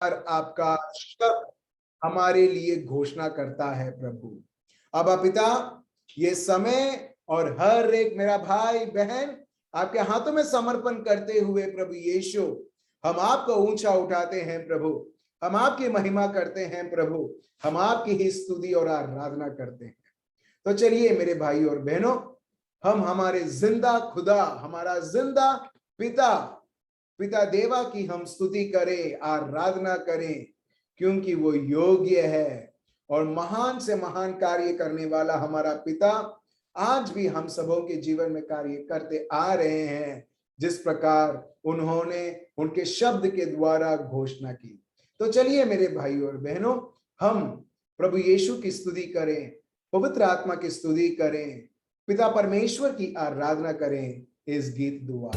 आपका शब्द हमारे लिए घोषणा करता है प्रभु। अब पिता, ये समय और हर एक मेरा भाई बहन आपके हाथों में समर्पण करते हुए प्रभु यीशु, हम आपको ऊंचा उठाते हैं प्रभु, हम आपकी महिमा करते हैं प्रभु, हम आपकी ही स्तुति और आराधना करते हैं। तो चलिए मेरे भाई और बहनों, हम हमारे जिंदा खुदा, हमारा जिंदा पिता देवा की हम स्तुति करें, आराधना करें, क्योंकि वो योग्य है और महान से महान कार्य करने वाला हमारा पिता आज भी हम सबों के जीवन में कार्य करते आ रहे हैं, जिस प्रकार उन्होंने उनके शब्द के द्वारा घोषणा की। तो चलिए मेरे भाई और बहनों, हम प्रभु यीशु की स्तुति करें, पवित्र आत्मा की स्तुति करें, पिता परमेश्वर की आराधना करें इस गीत दुआ।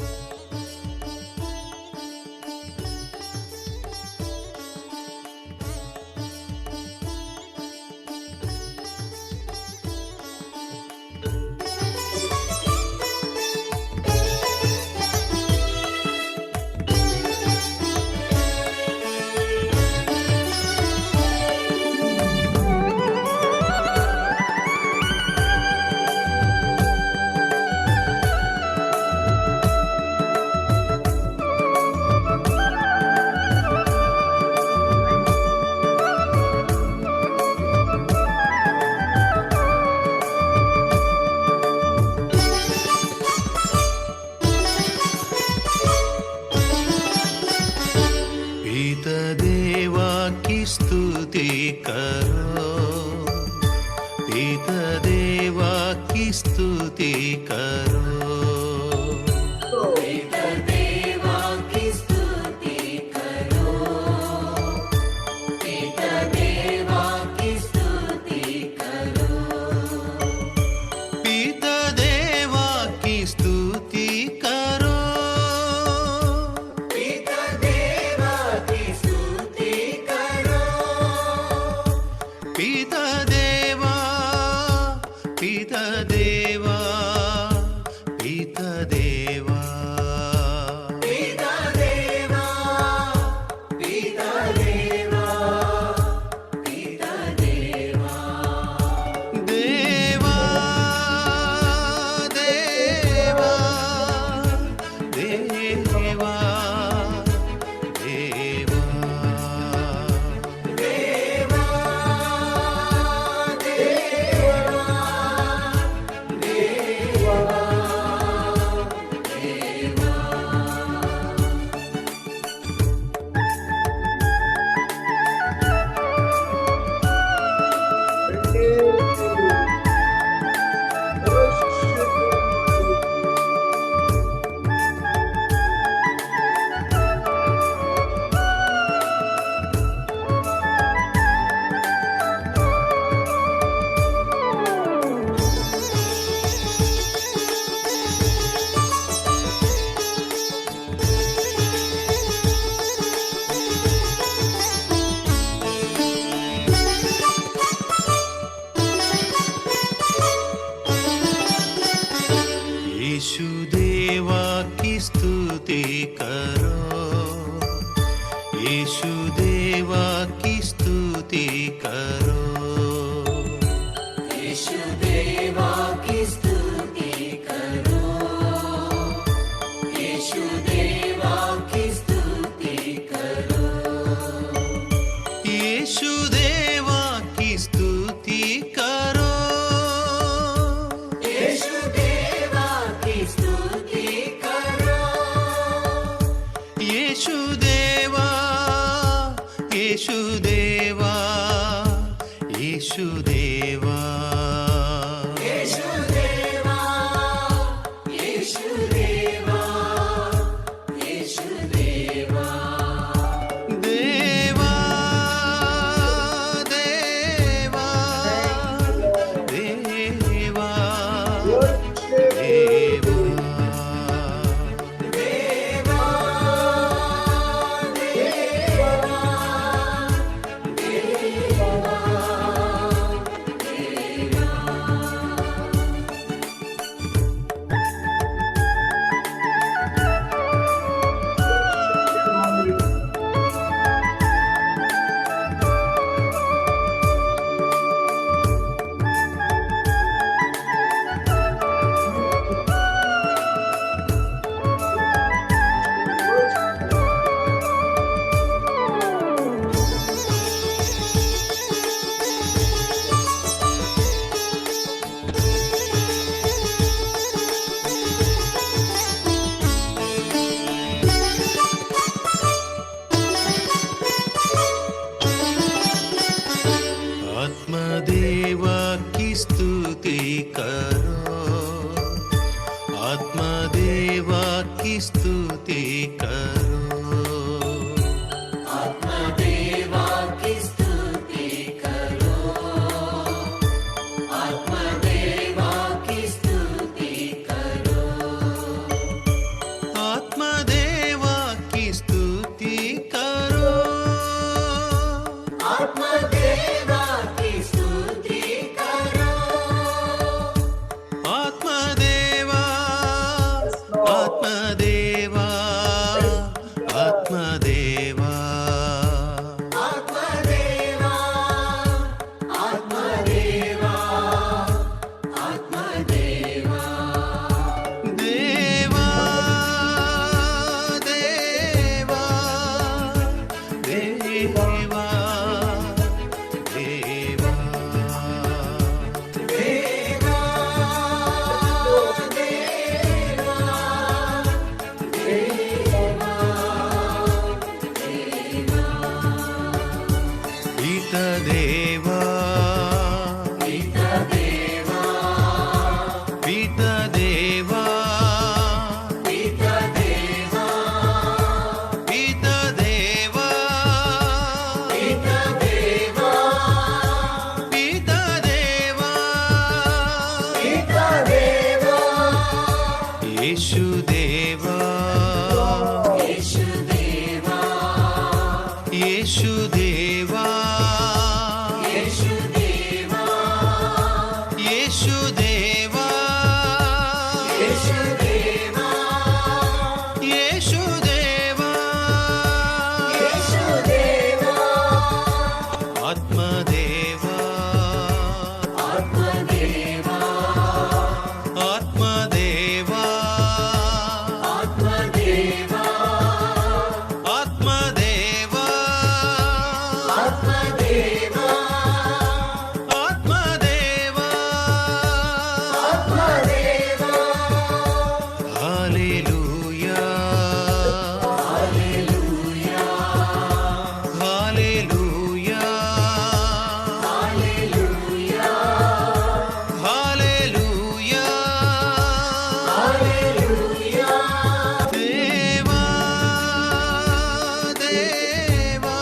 स्तुति करो, आत्मदेवा की स्तुति करो, आत्मदेवा की स्तुति करो, आत्मदेवा की स्तुति करो, आत्मदेवा की स्तुति करो, आत्मदेवा, आत्मदेवा, आत्मदेवा, आत्मदेवा, आत्मदेवा, आत्मदेवा, देवा, देवा, देवा, देवा, देवा, पिता देवा, पिता देवा, पिता देवा, पिता देवा, पिता देवा, पिता देवा, पिता देवा, पिता देवा, यीशु देवा, यीशु देवा, यीशु देवा, यीशु देवा, यीशु देवा, यीशु देवा, यीशु देवा, यीशु देवा, आत्मदेवा, आत्मदेवा, आत्मदेवा, आत्मदेवा, आत्मदेवा, आत्मदेवा, आत्मदेवा, आत्मदेवा, hallelujah, hallelujah, hallelujah, hallelujah, hallelujah, hallelujah, देवा, देवा, देवा,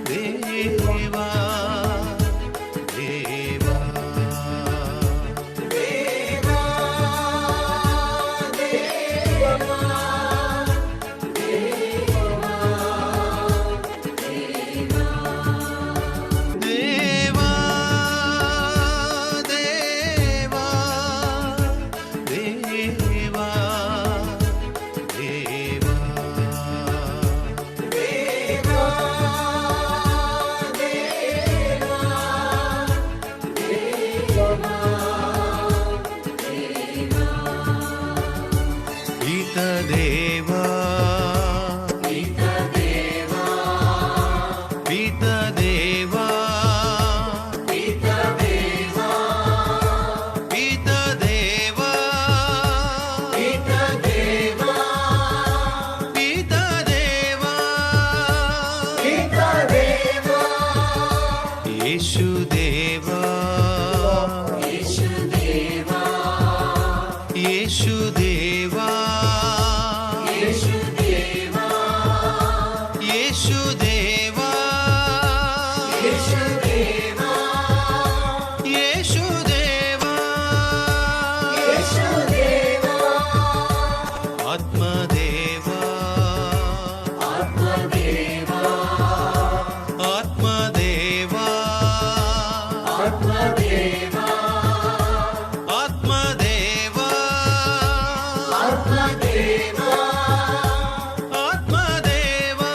देवा, देवा, देवा, देवा, देवा, देवा, देवा, पिता देवा, पिता देवा, पिता देवा, पिता देवा, पिता देवा, पिता देवा, पिता देवा, पिता देवा, यीशु देवा, यीशु देवा, यीशु देवा, यीशु देवा, यीशु देवा, यीशु देवा, यीशु देवा, यीशु देवा, आत्मदेवा, आत्मदेवा, आत्मदेवा, आत्मदेवा, आत्मदेवा, आत्मदेवा, आत्मदेवा,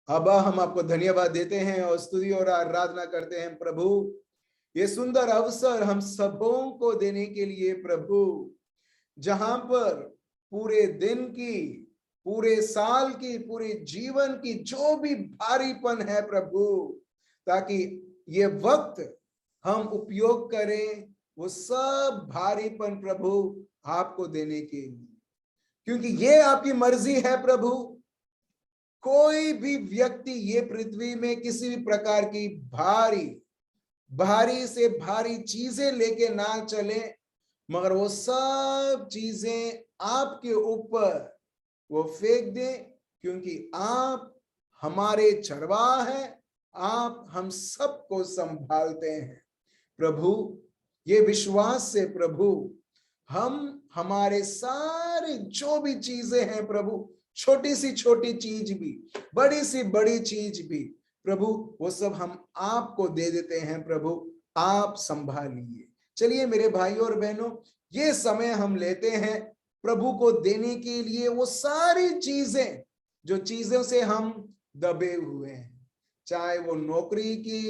अब्बा, हम आपको धन्यवाद देते हैं और स्तुति और आराधना करते हैं प्रभु, ये सुंदर अवसर हम सबों को देने के लिए प्रभु, जहां पर पूरे दिन की, पूरे साल की, पूरे जीवन की जो भी भारीपन है प्रभु, ताकि ये वक्त हम उपयोग करें वो सब भारीपन प्रभु आपको देने के लिए, क्योंकि ये आपकी मर्जी है प्रभु। कोई भी व्यक्ति ये पृथ्वी में किसी भी प्रकार की भारी से भारी चीजें लेके ना चले, मगर वो सब चीजें आपके ऊपर वो फेंक दे, क्योंकि आप हमारे चरवाह हैं, आप हम सबको संभालते हैं प्रभु। ये विश्वास से प्रभु हम हमारे सारे जो भी चीजें हैं प्रभु, छोटी सी छोटी चीज भी, बड़ी सी बड़ी चीज भी प्रभु, वो सब हम आपको दे देते हैं प्रभु, आप संभालिए। चलिए मेरे भाइयों और बहनों, ये समय हम लेते हैं प्रभु को देने के लिए वो सारी चीजें जो चीजों से हम दबे हुए हैं, चाहे वो नौकरी की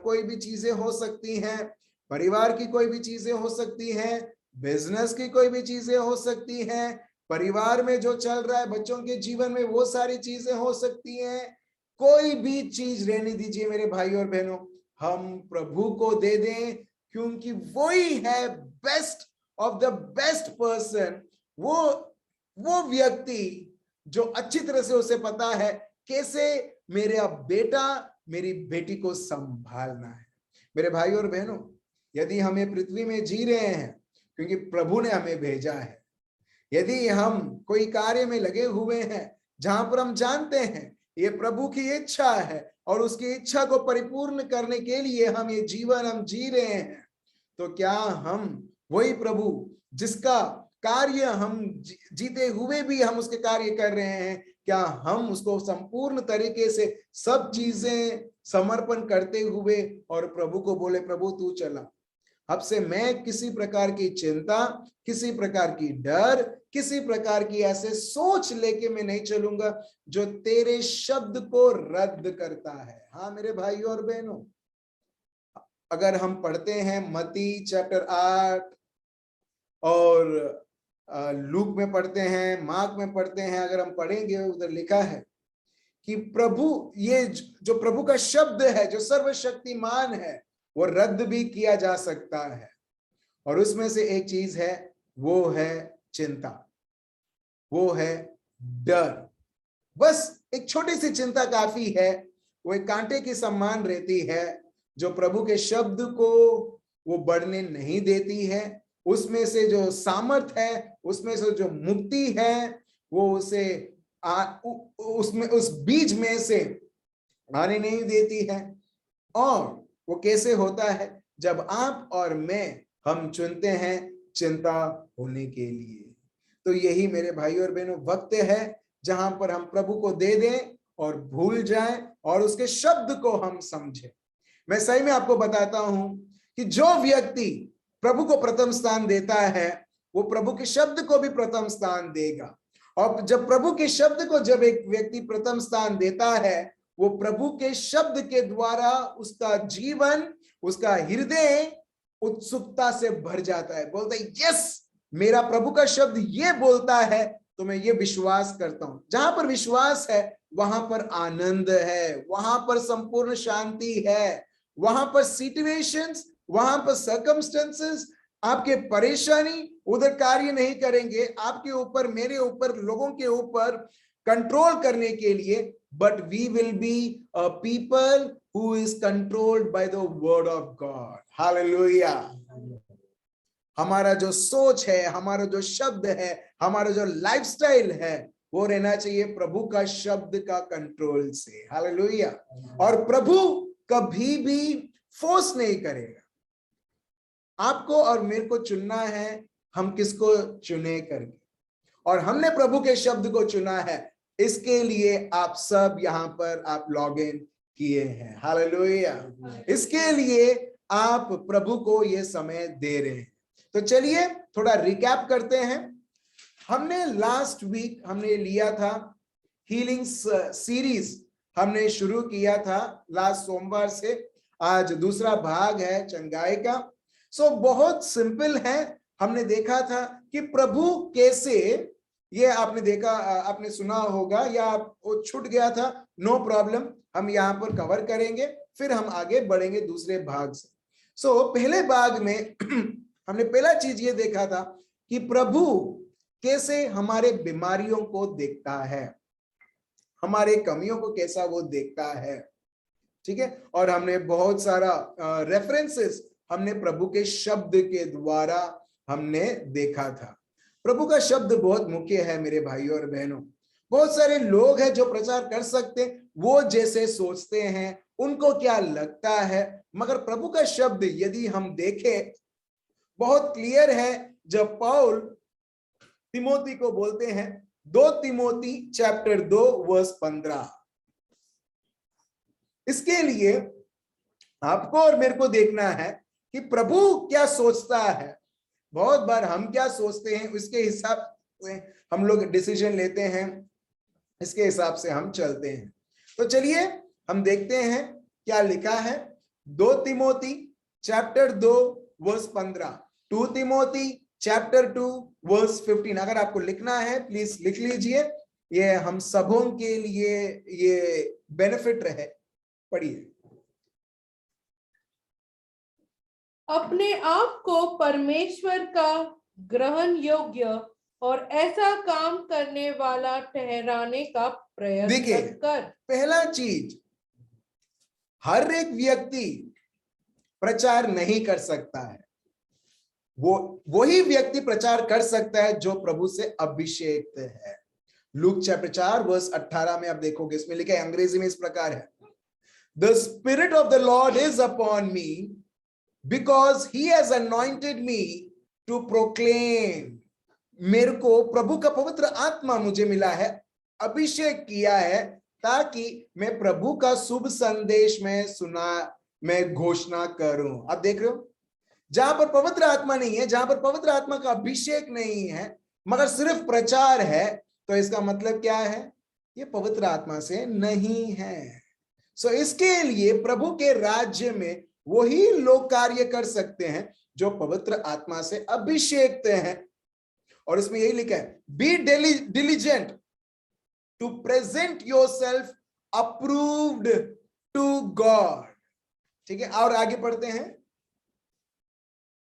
कोई भी चीजें हो सकती हैं, परिवार की कोई भी चीजें हो सकती हैं, बिजनेस की कोई भी चीजें हो सकती हैं, परिवार में जो चल रहा है, बच्चों के जीवन में वो सारी चीजें हो सकती हैं, कोई भी चीज रहने दीजिए मेरे भाई और बहनों, हम प्रभु को दे दें, क्योंकि वही है best of the best person, वो व्यक्ति जो अच्छी तरह से उसे पता है कैसे मेरा बेटा मेरी बेटी को संभालना है। मेरे भाई और बहनों, यदि हम ये पृथ्वी में जी रहे हैं क्योंकि प्रभु ने हमें भेजा है, यदि हम कोई कार्य में लगे हुए हैं जहां पर हम जानते हैं ये प्रभु की इच्छा है और उसकी इच्छा को परिपूर्ण करने के लिए हम ये जीवन हम जी रहे हैं, तो क्या हम वही प्रभु जिसका कार्य हम जीते हुए भी हम उसके कार्य कर रहे हैं, क्या हम उसको संपूर्ण तरीके से सब चीजें समर्पण करते हुए और प्रभु को बोले, प्रभु तू चला, अब से मैं किसी प्रकार की चिंता, किसी प्रकार की डर, किसी प्रकार की ऐसे सोच लेके मैं नहीं चलूंगा जो तेरे शब्द को रद्द करता है। हाँ मेरे भाइयों और बहनों, अगर हम पढ़ते हैं मत्ती चैप्टर 8 और लूक में पढ़ते हैं, मार्क में पढ़ते हैं, अगर हम पढ़ेंगे उधर लिखा है कि प्रभु, ये जो प्रभु का शब्द है जो सर्वशक्तिमान है, वो रद्द भी किया जा सकता है, और उसमें से एक चीज है, वो है चिंता, वो है डर। बस एक छोटी सी चिंता काफी है, वो एक कांटे की समान रहती है जो प्रभु के शब्द को वो बढ़ने नहीं देती है, उसमें से जो सामर्थ है, उसमें से जो मुक्ति है, वो उसे उसमें उस बीज में से आने नहीं देती है। और वो कैसे होता है? जब आप और मैं हम चुनते हैं चिंता होने के लिए। तो यही मेरे भाई और बहनों वक्त है जहां पर हम प्रभु को दे दें और भूल जाएं और उसके शब्द को हम समझें। मैं सही में आपको बताता हूं कि जो व्यक्ति प्रभु को प्रथम स्थान देता है, वो प्रभु के शब्द को भी प्रथम स्थान देगा। और जब प्रभु के शब्द को जब एक व्यक्ति प्रथम स्थान देता है, वो प्रभु के शब्द के द्वारा उसका जीवन, उसका हृदय उत्सुकता से भर जाता है, बोलता है यस, मेरा प्रभु का शब्द ये बोलता है तो मैं ये विश्वास करता हूं। जहां पर विश्वास है वहां पर आनंद है, वहां पर संपूर्ण शांति है, वहां पर सिचुएशंस, वहां पर सर्कमस्टेंसेस, आपके परेशानी उधर कार्य नहीं करेंगे आपके ऊपर, मेरे ऊपर, लोगों के ऊपर कंट्रोल करने के लिए, but we will be a people who is controlled by the word of God. Hallelujah. हमारा जो सोच है, हमारा जो शब्द है, हमारा जो लाइफस्टाइल है, वो रहना चाहिए प्रभु का शब्द का कंट्रोल से। हालेलुया। और प्रभु कभी भी फोर्स नहीं करेगा। आपको और मेरे को चुनना है, हम किसको चुने करके, और हमने प्रभु के शब्द को चुना है। इसके लिए आप सब यहाँ पर आप लॉग इन किए हैं। हालेलुया। इसके लिए आप प्रभु को ये समय दे रहे हैं। तो चलिए थोड़ा रिकैप करते हैं। हमने लास्ट वीक हमने लिया था हीलिंग सीरीज हमने शुरू किया था लास्ट सोमवार से, आज दूसरा भाग है चंगाई का। सो बहुत सिंपल है। हमने देखा था कि प्रभु कैसे, ये आपने देखा, आपने सुना होगा या वो छूट गया था, नो प्रॉब्लम, हम यहाँ पर कवर करेंगे, फिर हम आगे बढ़ेंगे दूसरे भाग से। सो पहले भाग में हमने पहला चीज ये देखा था कि प्रभु कैसे हमारे बीमारियों को देखता है, हमारे कमियों को कैसा वो देखता है, ठीक है। और हमने बहुत सारा रेफरेंसेस हमने प्रभु के शब्द के द्वारा हमने देखा था। प्रभु का शब्द बहुत मुख्य है मेरे भाइयों और बहनों। बहुत सारे लोग हैं जो प्रचार कर सकते, वो जैसे सोचते हैं, उनको क्या लगता है, मगर प्रभु का शब्द यदि हम देखें बहुत क्लियर है। जब पौल तिमोती को बोलते हैं, 2 तिमोती चैप्टर 2 वर्स 15, इसके लिए आपको और मेरे को देखना है कि प्रभु क्या सोचता है। बहुत बार हम क्या सोचते हैं उसके हिसाब से हम लोग डिसीजन लेते हैं, इसके हिसाब से हम चलते हैं। तो चलिए हम देखते हैं क्या लिखा है। 2 तिमोती चैप्टर 2 वर्स 15, 2 तिमोती चैप्टर 2 वर्स 15। अगर आपको लिखना है प्लीज लिख लीजिए, ये हम सबों के लिए ये बेनिफिट रहे। पढ़िए। अपने आप को परमेश्वर का ग्रहण योग्य और ऐसा काम करने वाला ठहराने का देखिए, प्रयत्न कर। पहला चीज, हर एक व्यक्ति प्रचार नहीं कर सकता है, वही व्यक्ति प्रचार कर सकता है जो प्रभु से अभिषेक है। लूक चैप्टर 4 वर्स 18 में आप देखोगे, इसमें लिखा है, अंग्रेजी में इस प्रकार है, The Spirit of the Lord is upon me because he has anointed me to proclaim। मेरे को प्रभु का पवित्र आत्मा मुझे मिला है, अभिषेक किया है, ताकि मैं प्रभु का शुभ संदेश मैं घोषणा करूं। आप देख रहे हो, जहां पर पवित्र आत्मा नहीं है, जहां पर पवित्र आत्मा का अभिषेक नहीं है, मगर सिर्फ प्रचार है, तो इसका मतलब क्या है, ये पवित्र आत्मा से नहीं है। सो इसके लिए प्रभु के राज्य में वही लोग कार्य कर सकते हैं जो पवित्र आत्मा से अभिषेक हैं। और इसमें यही लिखा है, B diligent to present yourself approved to God। ठीक है, और आगे पढ़ते हैं,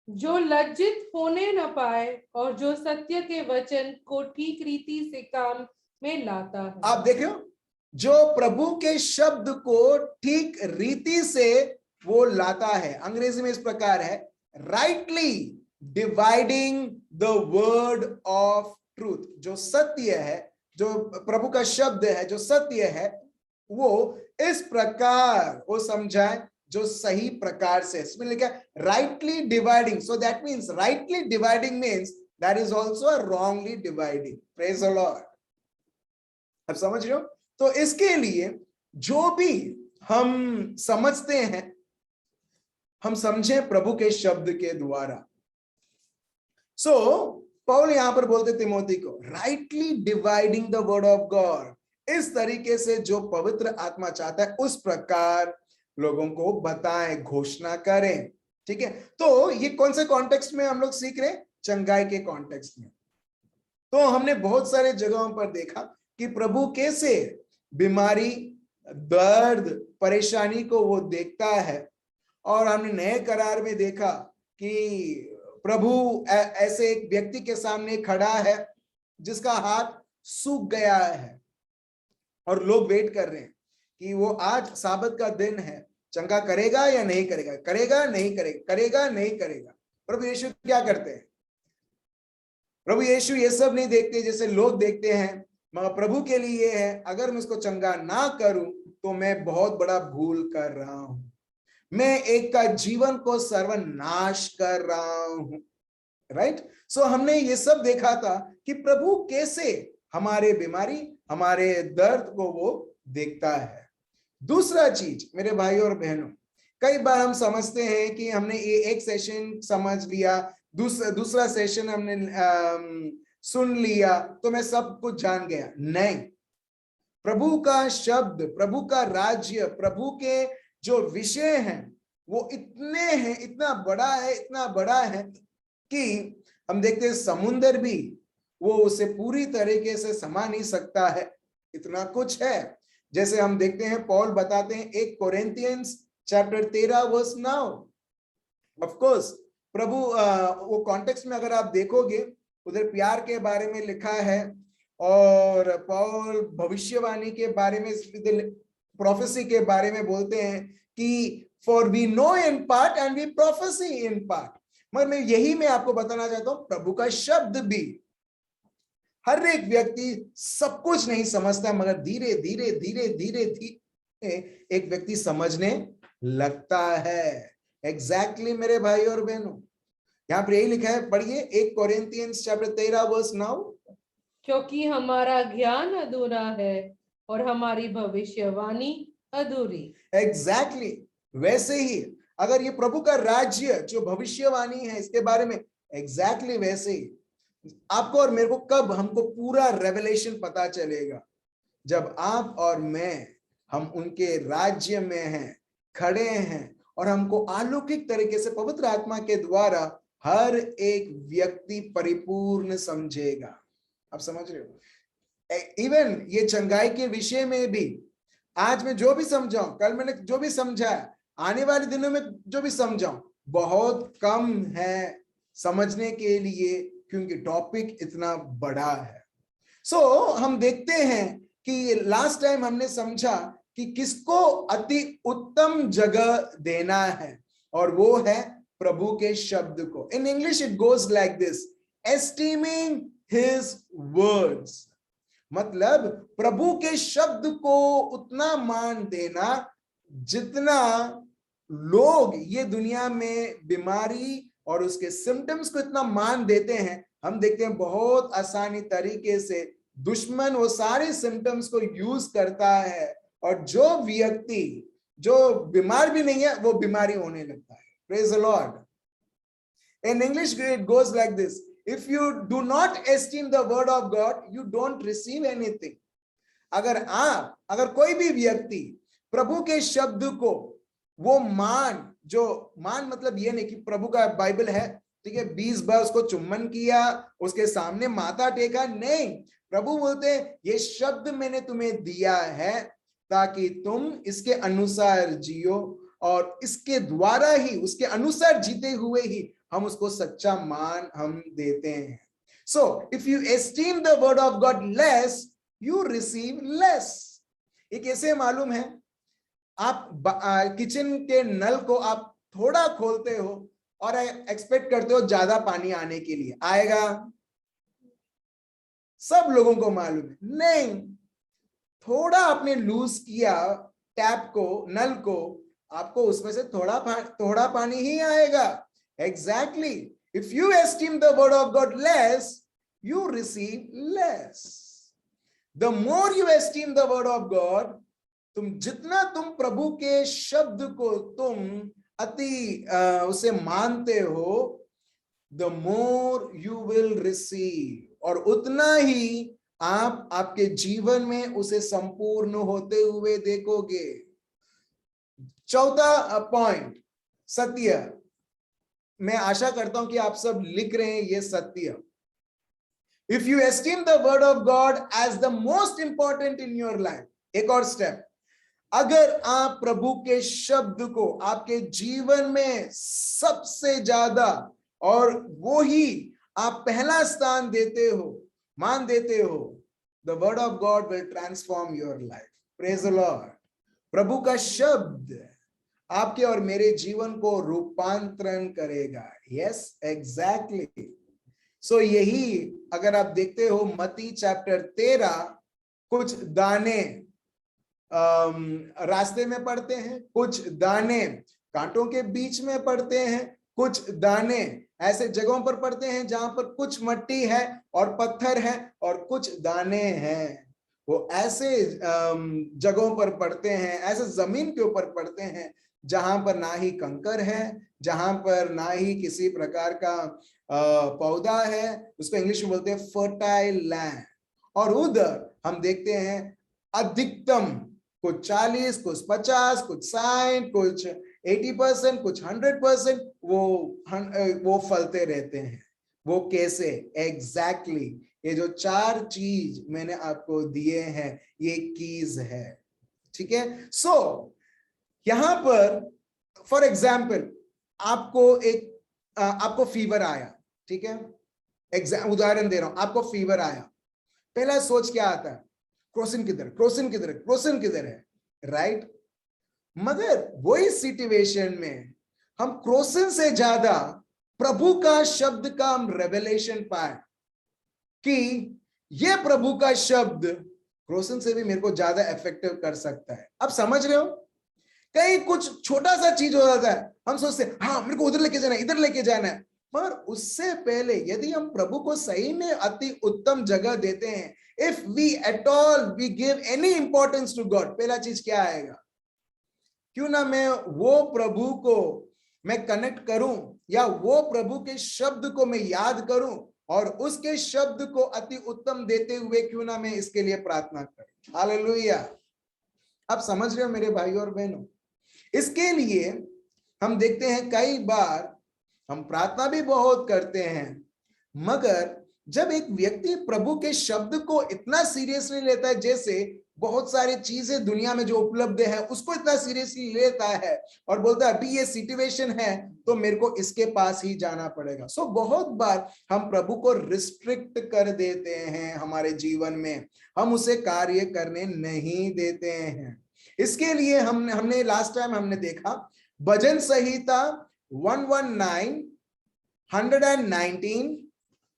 जो लज्जित होने न पाए और जो सत्य के वचन को ठीक रीति से काम में लाता है। आप देख रहे हो, जो प्रभु के शब्द को ठीक रीति से वो लाता है। अंग्रेजी में इस प्रकार है, rightly dividing the word of truth. जो सत्य है, जो प्रभु का शब्द है, जो सत्य है, वो इस प्रकार वो समझाए जो सही प्रकार से। इसमें लिखा है rightly dividing, so that means rightly dividing means that is also wrongly dividing. Praise the Lord. अब समझ रहे हो? तो इसके लिए जो भी हम समझते हैं, हम समझें प्रभु के शब्द के द्वारा। सो पौल यहां पर बोलते तिमोथी को, rightly dividing the word of God, इस तरीके से जो पवित्र आत्मा चाहता है उस प्रकार लोगों को बताएं, घोषणा करें। ठीक है, तो ये कौन से कॉन्टेक्स्ट में हम लोग सीख रहे हैं? चंगाई के कॉन्टेक्स्ट में। तो हमने बहुत सारे जगहों पर देखा कि प्रभु कैसे बीमारी, दर्द, परेशानी को वो देखता है। और हमने नए करार में देखा कि प्रभु ऐसे एक व्यक्ति के सामने खड़ा है जिसका हाथ सूख गया है और लोग वेट कर रहे हैं कि वो आज साबत का दिन है, चंगा करेगा या नहीं करेगा, करेगा नहीं करेगा, करेगा नहीं करेगा। प्रभु यीशु क्या करते हैं? प्रभु यीशु ये सब नहीं देखते जैसे लोग देखते हैं, मगर प्रभु के लिए है, अगर मैं इसको चंगा ना करूं तो मैं बहुत बड़ा भूल कर रहा हूं, मैं एक का जीवन को सर्वनाश कर रहा हूं। राइट? सो हमने ये सब देखा था कि प्रभु कैसे हमारे बीमारी, हमारे दर्द को वो देखता है। दूसरा चीज मेरे भाइयों और बहनों, कई बार हम समझते हैं कि हमने ये एक सेशन समझ लिया, दूसरा सेशन हमने सुन लिया तो मैं सब कुछ जान गया। नहीं, प्रभु का शब्द, प्रभु का राज्य, प्रभु के जो विषय हैं वो इतने हैं, इतना बड़ा है, इतना बड़ा है कि हम देखते हैं समुद्र भी वो उसे पूरी तरीके से समा नहीं सकता है, इतना कुछ है। जैसे हम देखते हैं पौल बताते हैं 1 कोरिन्थियंस चैप्टर 13 वर्स 9। ऑफ कोर्स प्रभु वो कॉन्टेक्स्ट में अगर आप देखोगे उधर प्यार के बारे में लिखा है और पौल भविष्यवाणी के बारे में, प्रोफेसी के बारे में बोलते हैं कि for we know in part and we prophecy in part. मगर मैं आपको बताना चाहता हूं, प्रभु का शब्द भी, हर एक व्यक्ति सब कुछ नहीं समझता, मगर धीरे धीरे धीरे धीरे धीरे एक व्यक्ति समझने लगता है। एग्जैक्टली मेरे भाई और बहनों, यहाँ पर यही लिखा है, पढ़िए 1 कोरिन्थियंस चैप्टर 13 वर्स 9। क्योंकि हमारा ज्ञान अधूरा है और हमारी भविष्यवाणी अधूरी। एग्जैक्टली वैसे ही अगर ये प्रभु का राज्य जो भविष्यवाणी है इसके बारे में, एग्जैक्टली वैसे ही आपको और मेरे को कब हमको पूरा रेवलेशन पता चलेगा, जब आप और मैं हम उनके राज्य में हैं, खड़े हैं, और हमको अलौकिक तरीके से पवित्र आत्मा के द्वारा हर एक व्यक्ति परिपूर्ण समझेगा। आप समझ रहे हो? इवन ये चंगाई के विषय में भी आज मैं जो भी समझाऊं, कल मैंने जो भी समझाया, आने वाले दिनों में जो भी समझाऊं, बहुत कम है समझने के लिए, क्योंकि टॉपिक इतना बड़ा है। सो हम देखते हैं कि लास्ट टाइम हमने समझा कि किसको अति उत्तम जगह देना है, और वो है प्रभु के शब्द को। In English it goes like this, esteeming his words, मतलब प्रभु के शब्द को उतना मान देना जितना लोग ये दुनिया में बीमारी और उसके सिम्टम्स को इतना मान देते हैं। हम देखते हैं बहुत आसानी तरीके से दुश्मन वो सारे सिम्टम्स को यूज करता है, और जो व्यक्ति जो बीमार भी नहीं है वो बीमारी होने लगता है। Praise the Lord. In English it goes like this, if you do not esteem the word of God, you don't receive anything. अगर कोई भी व्यक्ति प्रभु के शब्द को वो जो मान मतलब ये नहीं कि प्रभु का बाइबल है, ठीक है, 20 बार उसको चुम्बन किया, उसके सामने माथा टेका, नहीं। प्रभु बोलते हैं ये शब्द मैंने तुम्हें दिया है ताकि तुम इसके अनुसार जियो, और इसके द्वारा ही, उसके अनुसार जीते हुए ही हम उसको सच्चा मान हम देते हैं। So if you esteem the word of God less, you receive less. ये कैसे मालूम है? आप किचन के नल को आप थोड़ा खोलते हो और एक्सपेक्ट करते हो ज्यादा पानी आने के लिए, आएगा? सब लोगों को मालूम है नहीं। थोड़ा आपने लूज किया टैप को, नल को, आपको उसमें से थोड़ा पानी ही आएगा। Exactly. If you esteem the word of God less, you receive less. The more you esteem the word of God, जितना तुम प्रभु के शब्द को तुम अति उसे मानते हो, the more you will receive, और उतना ही आप आपके जीवन में उसे संपूर्ण होते हुए देखोगे। चौथा पॉइंट, सत्य। मैं आशा करता हूं कि आप सब लिख रहे हैं ये सत्य। If you esteem the word of God as the most important in your life, एक और स्टेप, अगर आप प्रभु के शब्द को आपके जीवन में सबसे ज्यादा और वो ही आप पहला स्थान देते हो, मान देते हो, the word of God will transform your life. Praise the Lord. प्रभु का शब्द आपके और मेरे जीवन को रूपांतरण करेगा। Yes, exactly. सो यही अगर आप देखते हो मत्ती चैप्टर 13, कुछ दाने रास्ते में पड़ते हैं, कुछ दाने कांटों के बीच में पड़ते हैं, कुछ दाने ऐसे जगहों पर पड़ते हैं जहां पर कुछ मिट्टी है और पत्थर है, और कुछ दाने हैं वो ऐसे जगहों पर पड़ते हैं, ऐसे जमीन के ऊपर पड़ते हैं जहां पर ना ही कंकर है, जहां पर ना ही किसी प्रकार का पौधा है, उसको इंग्लिश में बोलते हैं फर्टाइल लैंड। और उधर हम देखते हैं अधिकतम कुछ 40, कुछ 50, कुछ 60, कुछ 80%, कुछ 100%, वो फलते रहते हैं। वो कैसे? एग्जैक्टली ये जो 4 चीज मैंने आपको दिए हैं, ये कीज है। ठीक है। सो यहां पर फॉर एग्जाम्पल आपको फीवर आया, ठीक है, उदाहरण दे रहा हूं, आपको फीवर आया, पहला सोच क्या आता है? क्रोसिन किधर है, राइट? मगर वही सिचुएशन में हम क्रोसिन से ज्यादा प्रभु का शब्द का हम रेवलेशन पाए कि ये प्रभु का शब्द क्रोसिन से भी मेरे को ज्यादा इफेक्टिव कर सकता है। अब समझ रहे हो? कहीं कुछ छोटा सा चीज हो जाता है, हम सोचते हैं हाँ मेरे को उधर लेके जाना है, इधर लेके जाना है, मगर उससे पहले यदि हम प्रभु को सही में अति उत्तम जगह देते हैं, if we at all we give any importance to God, पहला चीज क्या आएगा? क्यों ना मैं वो प्रभु को मैं कनेक्ट करूं, या वो प्रभु के शब्द को मैं याद करूं, और उसके शब्द को अति उत्तम देते हुए क्यों ना मैं इसके लिए प्रार्थना करूं। हालेलुया। आप समझ रहे हो मेरे भाइयों और बहनों? इसके लिए हम देखते हैं कई बार हम प्रार्थना भी बहुत करते हैं, मगर जब एक व्यक्ति प्रभु के शब्द को इतना सीरियसली लेता है, जैसे बहुत सारी चीजें दुनिया में जो उपलब्ध है उसको इतना सीरियसली लेता है और बोलता है अभी ये सिचुएशन है तो मेरे को इसके पास ही जाना पड़ेगा। सो बहुत बार हम प्रभु को रिस्ट्रिक्ट कर देते हैं हमारे जीवन में, हम उसे कार्य करने नहीं देते हैं। इसके लिए हमने लास्ट टाइम हमने देखा भजन संहिता 119, 119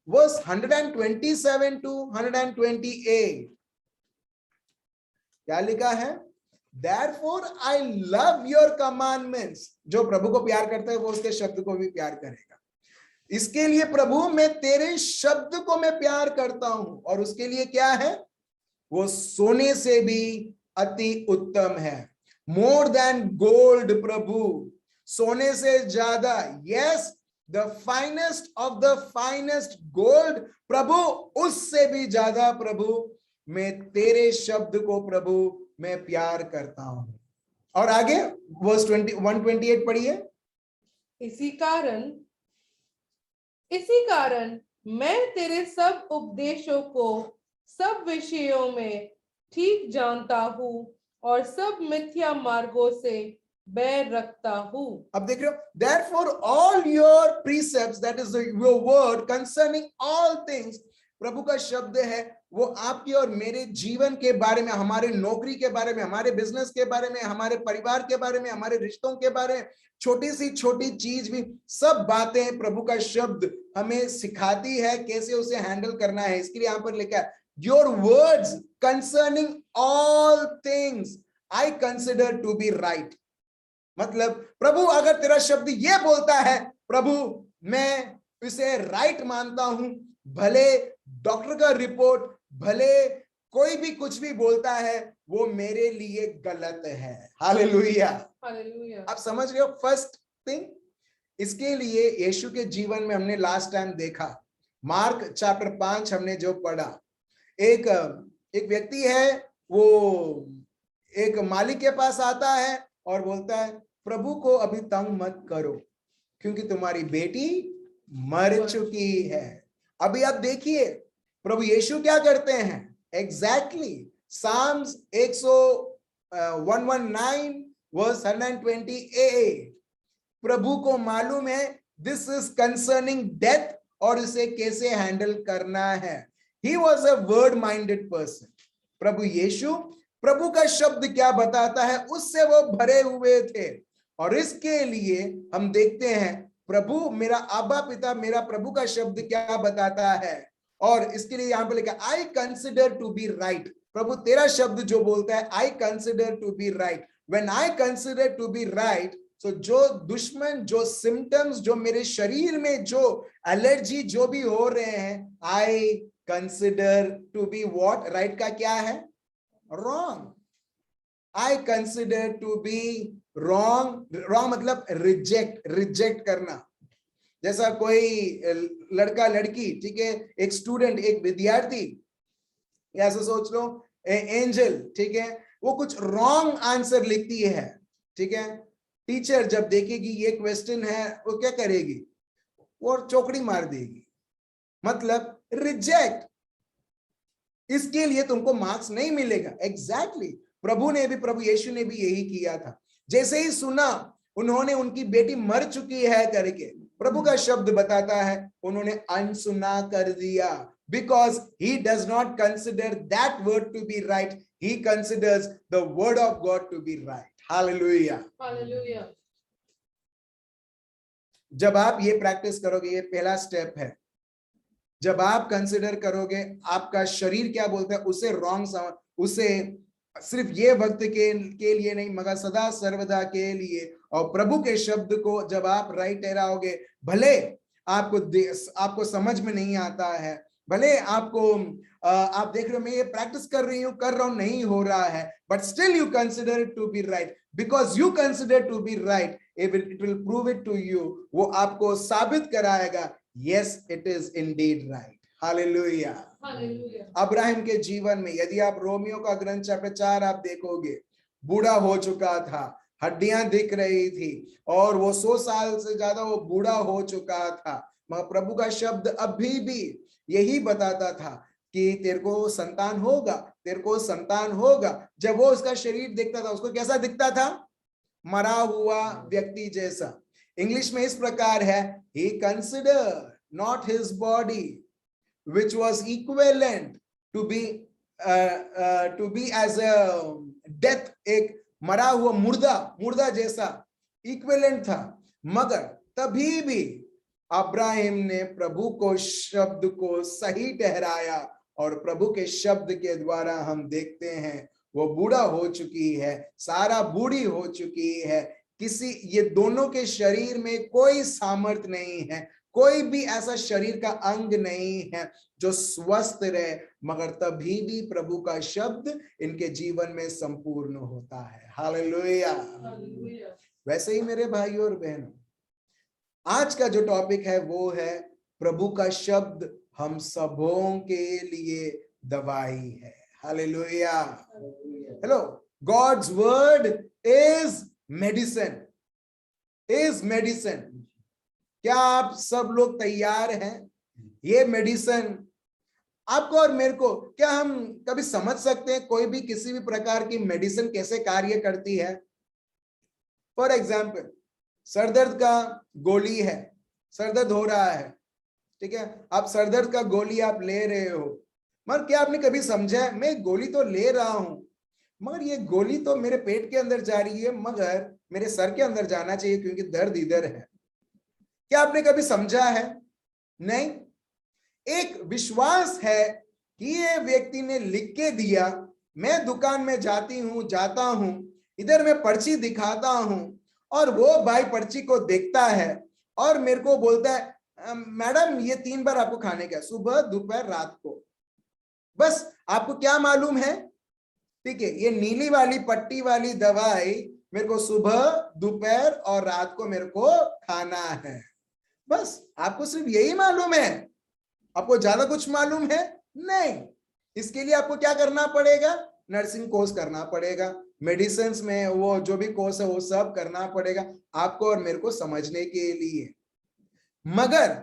verse 127 to 128 क्या लिखा है? Therefore I love your commandments। जो प्रभु को प्यार करता है वो उसके शब्द को भी प्यार करेगा। इसके लिए प्रभु मैं तेरे शब्द को मैं प्यार करता हूं, और उसके लिए क्या है? वो सोने से भी अति उत्तम है, मोर देन गोल्ड। प्रभु सोने से ज्यादा, yes the finest of the finest gold, प्रभु उससे भी ज्यादा प्रभु मैं तेरे शब्द को प्रभु मैं प्यार करता हूं। और आगे वर्स 128 पढ़िए। इसी कारण मैं तेरे सब उपदेशों को सब विषयों में ठीक जानता हूं और सब मिथ्या मार्गों से बैर रखता हूं। अब देख रहे हो, therefore all your precepts, that is your word concerning all things, प्रभु का शब्द है वो आपके और मेरे जीवन के बारे में, हमारे नौकरी के बारे में, हमारे बिजनेस के बारे में, हमारे परिवार के बारे में, हमारे रिश्तों के बारे में, छोटी सी छोटी चीज भी, सब बातें प्रभु का शब्द हमें सिखाती है कैसे उसे हैंडल करना है। इसके लिए यहां पर लिखा है your words concerning all things I consider to be right. मतलब प्रभु अगर तेरा शब्द ये बोलता है, प्रभु मैं इसे राइट मानता हूं, भले डॉक्टर का रिपोर्ट, भले कोई भी कुछ भी बोलता है, वो मेरे लिए गलत है। Hallelujah, hallelujah. आप समझ रहे हो? फर्स्ट थिंग, इसके लिए यीशु के जीवन में हमने लास्ट टाइम देखा, मार्क चैप्टर 5 हमने जो पढ़ा, एक व्यक्ति है, वो एक मालिक के पास आता है और बोलता है प्रभु को अभी तंग मत करो क्योंकि तुम्हारी बेटी मर चुकी है। अभी आप देखिए प्रभु यीशु क्या करते हैं। एग्जैक्टली साम्स 119 वर्स 120a, प्रभु को मालूम है दिस इज कंसर्निंग डेथ और इसे कैसे हैंडल करना है। He was a word minded person. प्रभु यीशु, प्रभु का शब्द क्या बताता है उससे वो भरे हुए थे, और इसके लिए हम देखते हैं प्रभु मेरा आबा पिता, मेरा प्रभु का शब्द क्या बताता है, और इसके लिए यहां पर लिखा I consider to be right. प्रभु तेरा शब्द जो बोलता है I consider to be right. When I consider to be right, तो जो दुश्मन, जो सिम्टम्स, जो मेरे शरीर में जो एलर्जी जो भी हो रहे हैं, I consider to be what? Right का क्या है? Wrong. I consider to be wrong. Wrong मतलब रिजेक्ट करना। जैसा कोई लड़का लड़की, ठीक है, एक स्टूडेंट, एक विद्यार्थी, ऐसा सोच लो एंजल, ठीक है, वो कुछ रॉन्ग आंसर लिखती है, ठीक है, टीचर जब देखेगी ये क्वेश्चन है, वो क्या करेगी, वो चौकड़ी मार देगी, मतलब रिजेक्ट, इसके लिए तुमको मार्क्स नहीं मिलेगा। एग्जैक्टली प्रभु यीशु ने भी यही किया था। जैसे ही सुना उन्होंने उनकी बेटी मर चुकी है करके, प्रभु का शब्द बताता है उन्होंने अनसुना कर दिया, because he does not consider that word to be right, he considers the word of God to be right. Hallelujah, hallelujah. जब आप ये प्रैक्टिस करोगे, ये पहला स्टेप है, जब आप कंसिडर करोगे आपका शरीर क्या बोलता है, उसे रॉन्ग, उसे सिर्फ ये वक्त के लिए नहीं मगर सदा सर्वदा के लिए, और प्रभु के शब्द को जब आप राइट ठहराओगे, भले आपको समझ में नहीं आता है, भले आप देख रहे हो मैं ये प्रैक्टिस कर रहा हूं नहीं हो रहा है, but still you consider it to be right, because you consider to be right, it will prove it to you, वो आपको साबित कराएगा, yes it is indeed right. Hallelujah, hallelujah. Abraham के जीवन में यदि आप रोमियो का ग्रंथ चैप्टर 4 आप देखोगे, बूढ़ा हो चुका था, हड्डियां दिख रही थी, और वो 100 साल से ज्यादा वो बूढ़ा हो चुका था, मगर प्रभु का शब्द अभी भी यही बताता था कि तेरे को संतान होगा, तेरे को संतान होगा। जब वो उसका शरीर देखता था, उसको कैसा दिखता था, मरा हुआ व्यक्ति जैसा। इंग्लिश में इस प्रकार है, he considered not his body which was equivalent to be as a death, एक मरा हुआ मुर्दा जैसा इक्विवेलेंट था, मगर तभी भी अब्राहम ने प्रभु को शब्द को सही ठहराया, और प्रभु के शब्द के द्वारा हम देखते हैं वो बूढ़ा हो चुकी है, सारा बूढ़ी हो चुकी है, ये दोनों के शरीर में कोई सामर्थ नहीं है, कोई भी ऐसा शरीर का अंग नहीं है जो स्वस्थ रहे, मगर तभी भी प्रभु का शब्द इनके जीवन में संपूर्ण होता है। हालेलुया। वैसे ही मेरे भाइयों और बहनों, आज का जो टॉपिक है वो है प्रभु का शब्द हम सबों के लिए दवाई है। Hallelujah. Hello, God's word is medicine, क्या आप सब लोग तैयार हैं? ये मेडिसिन आपको और मेरे को, क्या हम कभी समझ सकते हैं कोई भी किसी भी प्रकार की मेडिसिन कैसे कार्य करती है? फॉर एग्जाम्पल, सरदर्द का गोली है, सरदर्द हो रहा है, ठीक है, आप सरदर्द का गोली आप ले रहे हो, मगर क्या आपने कभी समझा है मैं गोली तो ले रहा हूं, मगर ये गोली तो मेरे पेट के अंदर जा रही है, मगर मेरे सर के अंदर जाना चाहिए क्योंकि दर्द इधर है। क्या आपने कभी समझा है? नहीं। एक विश्वास है कि ये व्यक्ति ने लिख के दिया, मैं दुकान में जाता हूं, इधर मैं पर्ची दिखाता हूं, और वो भाई पर्ची को देखता है और मेरे को बोलता है मैडम ये 3 बार आपको खाने का, सुबह दोपहर रात को। बस आपको क्या मालूम है, ठीक है, ये नीली वाली पट्टी वाली दवाई मेरे को सुबह दोपहर और रात को मेरे को खाना है। बस आपको सिर्फ यही मालूम है, आपको ज्यादा कुछ मालूम है नहीं। इसके लिए आपको क्या करना पड़ेगा? नर्सिंग कोर्स करना पड़ेगा, मेडिसिन में वो जो भी कोर्स है वो सब करना पड़ेगा आपको और मेरे को समझने के लिए। मगर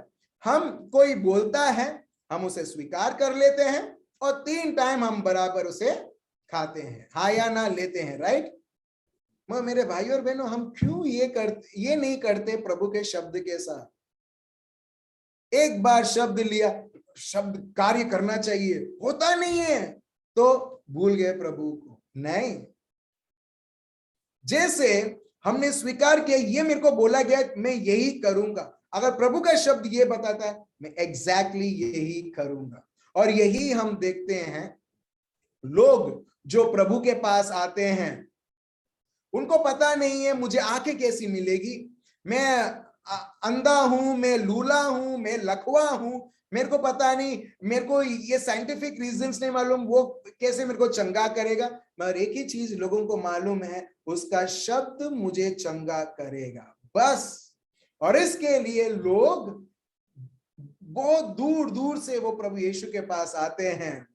हम कोई बोलता है, हम उसे स्वीकार कर लेते हैं और 3 टाइम हम बराबर उसे खाते हैं, हाँ या ना लेते हैं, राइट? मगर मेरे भाई और बहनों, हम क्यों ये नहीं करते प्रभु के शब्द के साथ? एक बार शब्द लिया, शब्द कार्य करना चाहिए, होता नहीं है तो भूल गए प्रभु को। नहीं, जैसे हमने स्वीकार किया, ये मेरे को बोला गया, मैं यही करूंगा। अगर प्रभु का शब्द ये बताता है, मैं एग्जैक्टली यही करूंगा। और यही हम देखते हैं, लोग जो प्रभु के पास आते हैं उनको पता नहीं है मुझे आंखें कैसी मिलेगी, मैं अंधा हूं, मैं लूला हूं, मैं लकवा हूं, मेरे को पता नहीं, मेरे को ये साइंटिफिक रीजंस नहीं मालूम, वो कैसे मेरे को चंगा करेगा। मगर एक ही चीज लोगों को मालूम है, उसका शब्द मुझे चंगा करेगा, बस। और इसके लिए लोग बहुत दूर दूर से वो प्रभु यीशु के पास आते हैं।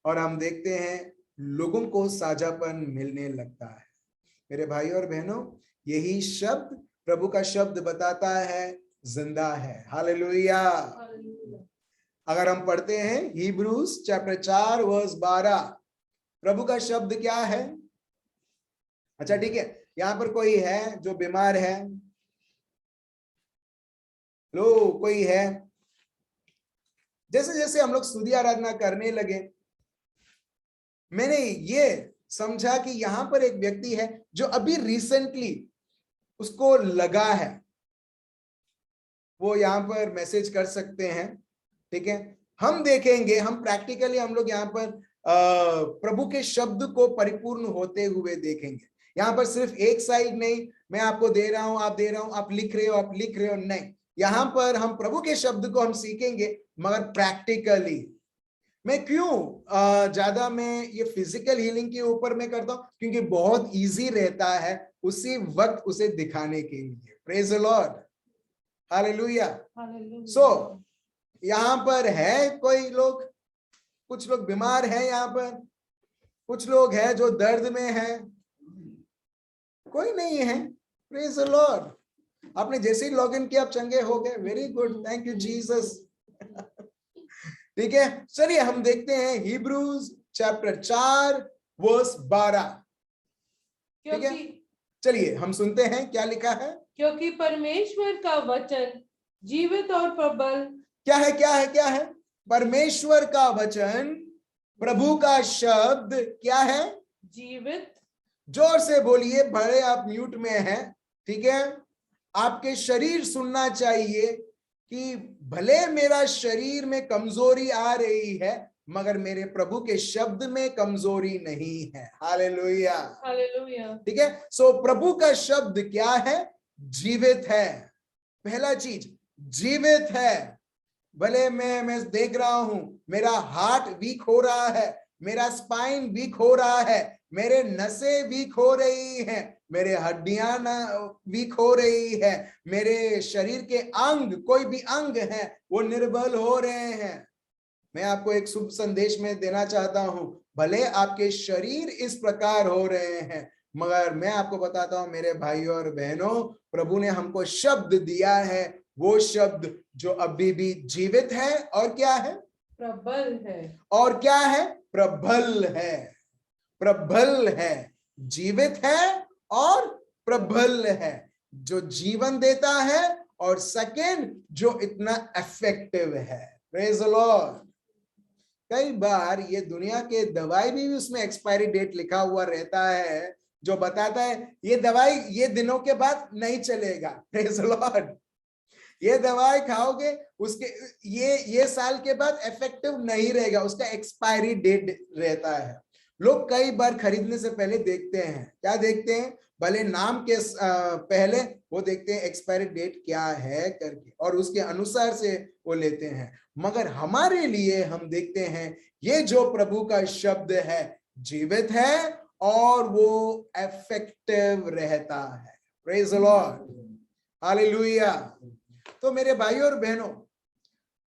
और हम देखते हैं लोगों को साझापन मिलने लगता है। मेरे भाई और बहनों, यही शब्द, प्रभु का शब्द बताता है जिंदा है। हालेलुया। अगर हम पढ़ते हैं हिब्रूज चैप्टर 4 वर्स 12, प्रभु का शब्द क्या है? अच्छा ठीक है, यहां पर कोई है जो बीमार है? लो, कोई है? जैसे जैसे हम लोग स्तुति आराधना करने लगे, मैंने ये समझा कि यहां पर एक व्यक्ति है जो अभी रिसेंटली उसको लगा है। वो यहां पर मैसेज कर सकते हैं, ठीक है। हम देखेंगे, हम प्रैक्टिकली हम लोग यहां पर प्रभु के शब्द को परिपूर्ण होते हुए देखेंगे। यहां पर सिर्फ एक साइड नहीं, मैं आपको दे रहा हूं, आप दे रहा हूं, आप लिख रहे हो, आप लिख रहे हो, नहीं। यहां पर हम प्रभु के शब्द को हम सीखेंगे, मगर प्रैक्टिकली। मैं क्यों ज्यादा मैं ये फिजिकल हीलिंग के ऊपर में करता हूं? क्योंकि बहुत इजी रहता है उसी वक्त उसे दिखाने के लिए। Praise the Lord, hallelujah. So यहां पर है कोई लोग, कुछ लोग बीमार हैं यहां पर, कुछ लोग हैं जो दर्द में हैं, कोई नहीं है। Praise the Lord. आपने जैसे ही लॉग इन किया आप चंगे हो गए। Very good, thank you Jesus. ठीक है, चलिए हम देखते हैं हिब्रूज चैप्टर 4 वर्स 12। ठीक है, चलिए हम सुनते हैं क्या लिखा है। क्योंकि परमेश्वर का वचन जीवित और प्रबल। क्या है, क्या है, क्या है? परमेश्वर का वचन, प्रभु का शब्द क्या है? जीवित। जोर से बोलिए, बड़े आप म्यूट में हैं, ठीक है। आपके शरीर सुनना चाहिए कि भले मेरा शरीर में कमजोरी आ रही है, मगर मेरे प्रभु के शब्द में कमजोरी नहीं है। Hallelujah, hallelujah. ठीक है। सो प्रभु का शब्द क्या है? जीवित है। पहला चीज, जीवित है। भले मैं देख रहा हूं मेरा हार्ट वीक हो रहा है, मेरा स्पाइन वीक हो रहा है, मेरे नसें वीक हो रही हैं, मेरे हड्डियां वीक हो रही है, मेरे शरीर के अंग, कोई भी अंग है वो निर्बल हो रहे हैं। मैं आपको एक शुभ संदेश में देना चाहता हूं, भले आपके शरीर इस प्रकार हो रहे हैं, मगर मैं आपको बताता हूं मेरे भाइयों और बहनों, प्रभु ने हमको शब्द दिया है, वो शब्द जो अभी भी जीवित है और क्या है? प्रबल है। और क्या है? प्रबल है। प्रबल है, जीवित है और प्रबल है, जो जीवन देता है, और सेकंड जो इतना इफेक्टिव है। Praise the Lord. कई बार ये दुनिया के दवाई भी उसमें एक्सपायरी डेट लिखा हुआ रहता है, जो बताता है ये दवाई ये दिनों के बाद नहीं चलेगा। Praise the Lord. ये दवाई खाओगे उसके ये साल के बाद इफेक्टिव नहीं रहेगा, उसका एक्सपायरी डेट रहता है। लोग कई बार खरीदने से पहले देखते हैं, क्या देखते हैं? भले नाम के पहले वो देखते हैं एक्सपायरी डेट क्या है करके, और उसके अनुसार से वो लेते हैं। मगर हमारे लिए हम देखते हैं ये जो प्रभु का शब्द है जीवित है और वो इफेक्टिव रहता है। Praise the Lord, hallelujah. तो मेरे भाइयों और बहनों,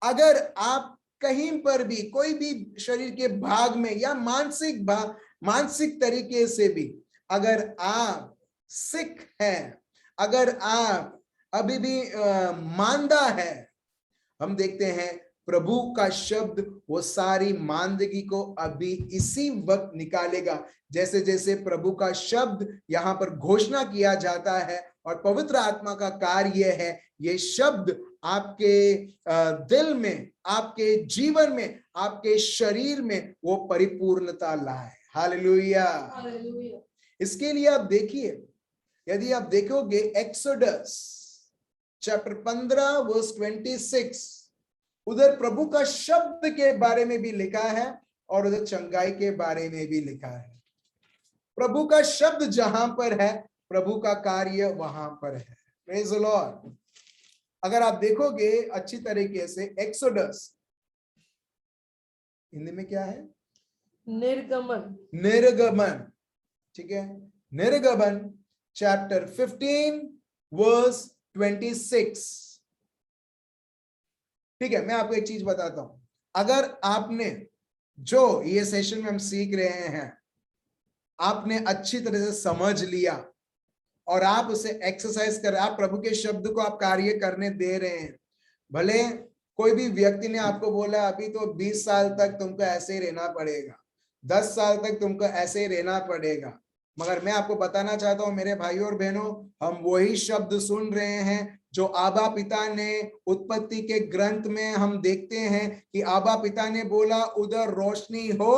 अगर आप कहीं पर भी कोई भी शरीर के भाग में या मानसिक तरीके से भी अगर आप सिक हैं, अगर आप अभी भी मांदा है, हम देखते हैं प्रभु का शब्द वो सारी मांदगी को अभी इसी वक्त निकालेगा। जैसे जैसे प्रभु का शब्द यहाँ पर घोषणा किया जाता है और पवित्र आत्मा का कार्य है, ये शब्द आपके दिल में, आपके जीवन में, आपके शरीर में वो परिपूर्णता लाए। हालेलुया। इसके लिए आप देखिए, यदि आप देखोगे एक्सोडस चैप्टर 15 वर्स 26, उधर प्रभु का शब्द के बारे में भी लिखा है और उधर चंगाई के बारे में भी लिखा है। प्रभु का शब्द जहां पर है, प्रभु का कार्य वहां पर है। Praise the Lord. अगर आप देखोगे अच्छी तरीके से एक्सोडस, हिंदी में क्या है? निर्गमन। निर्गमन, ठीक है। निर्गमन चैप्टर 15 वर्स 26। ठीक है, मैं आपको एक चीज बताता हूं। अगर आपने जो ये सेशन में हम सीख रहे हैं आपने अच्छी तरह से समझ लिया और आप उसे एक्सरसाइज कर, आप प्रभु के शब्द को आप कार्य करने दे रहे हैं। भले कोई भी व्यक्ति ने आपको बोला अभी तो 20 साल तक तुमको ऐसे ही रहना पड़ेगा, 10 साल तक तुमको ऐसे ही रहना पड़ेगा, मगर मैं आपको बताना चाहता हूं मेरे भाइयों और बहनों, हम वही शब्द सुन रहे हैं जो आबा पिता ने उत्पत्ति के ग्रंथ में हम देखते हैं कि आबा पिता ने बोला उधर रोशनी हो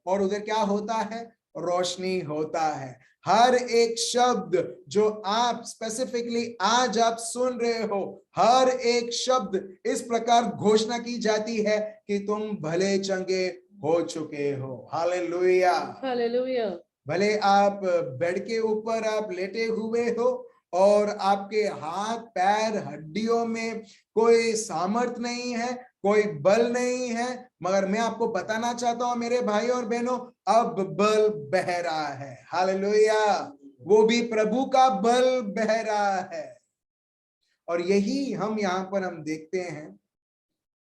और उधर क्या होता है, रोशनी होता है। हर एक शब्द जो आप स्पेसिफिकली आज आप सुन रहे हो, हर एक शब्द इस प्रकार घोषणा की जाती है कि तुम भले चंगे हो चुके हो। Hallelujah, hallelujah. भले आप बेड के ऊपर आप लेटे हुए हो और आपके हाथ पैर हड्डियों में कोई सामर्थ नहीं है, कोई बल नहीं है, मगर मैं आपको बताना चाहता हूं मेरे भाई और बहनों, अब बल बह रहा है। हालेलुया, वो भी प्रभु का बल बह रहा है। और यही हम यहां पर हम देखते हैं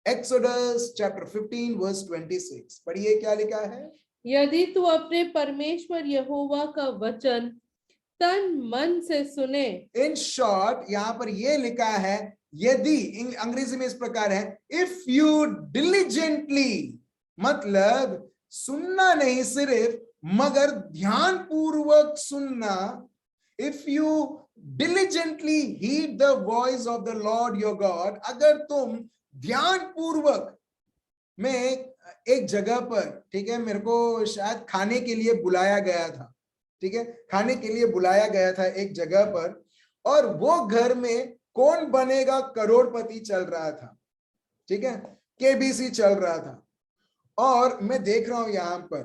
एक्सोडस चैप्टर 15 वर्स 26। पढ़िए क्या लिखा है। यदि तू अपने परमेश्वर यहोवा का वचन तन मन से सुने। इन शॉर्ट यहां पर ये लिखा है, यदि अंग्रेजी में इस प्रकार है, इफ यू डिलिजेंटली, मतलब सुनना नहीं सिर्फ मगर ध्यान पूर्वक सुनना। If you diligently heed the voice of the Lord your God, अगर तुम ध्यान पूर्वक, मैं एक जगह पर, ठीक है, मेरे को शायद खाने के लिए बुलाया गया था, ठीक है, खाने के लिए बुलाया गया था एक जगह पर, और वो घर में कौन बनेगा करोड़पति चल रहा था, ठीक है, केबीसी चल रहा था। और मैं देख रहा हूं यहां पर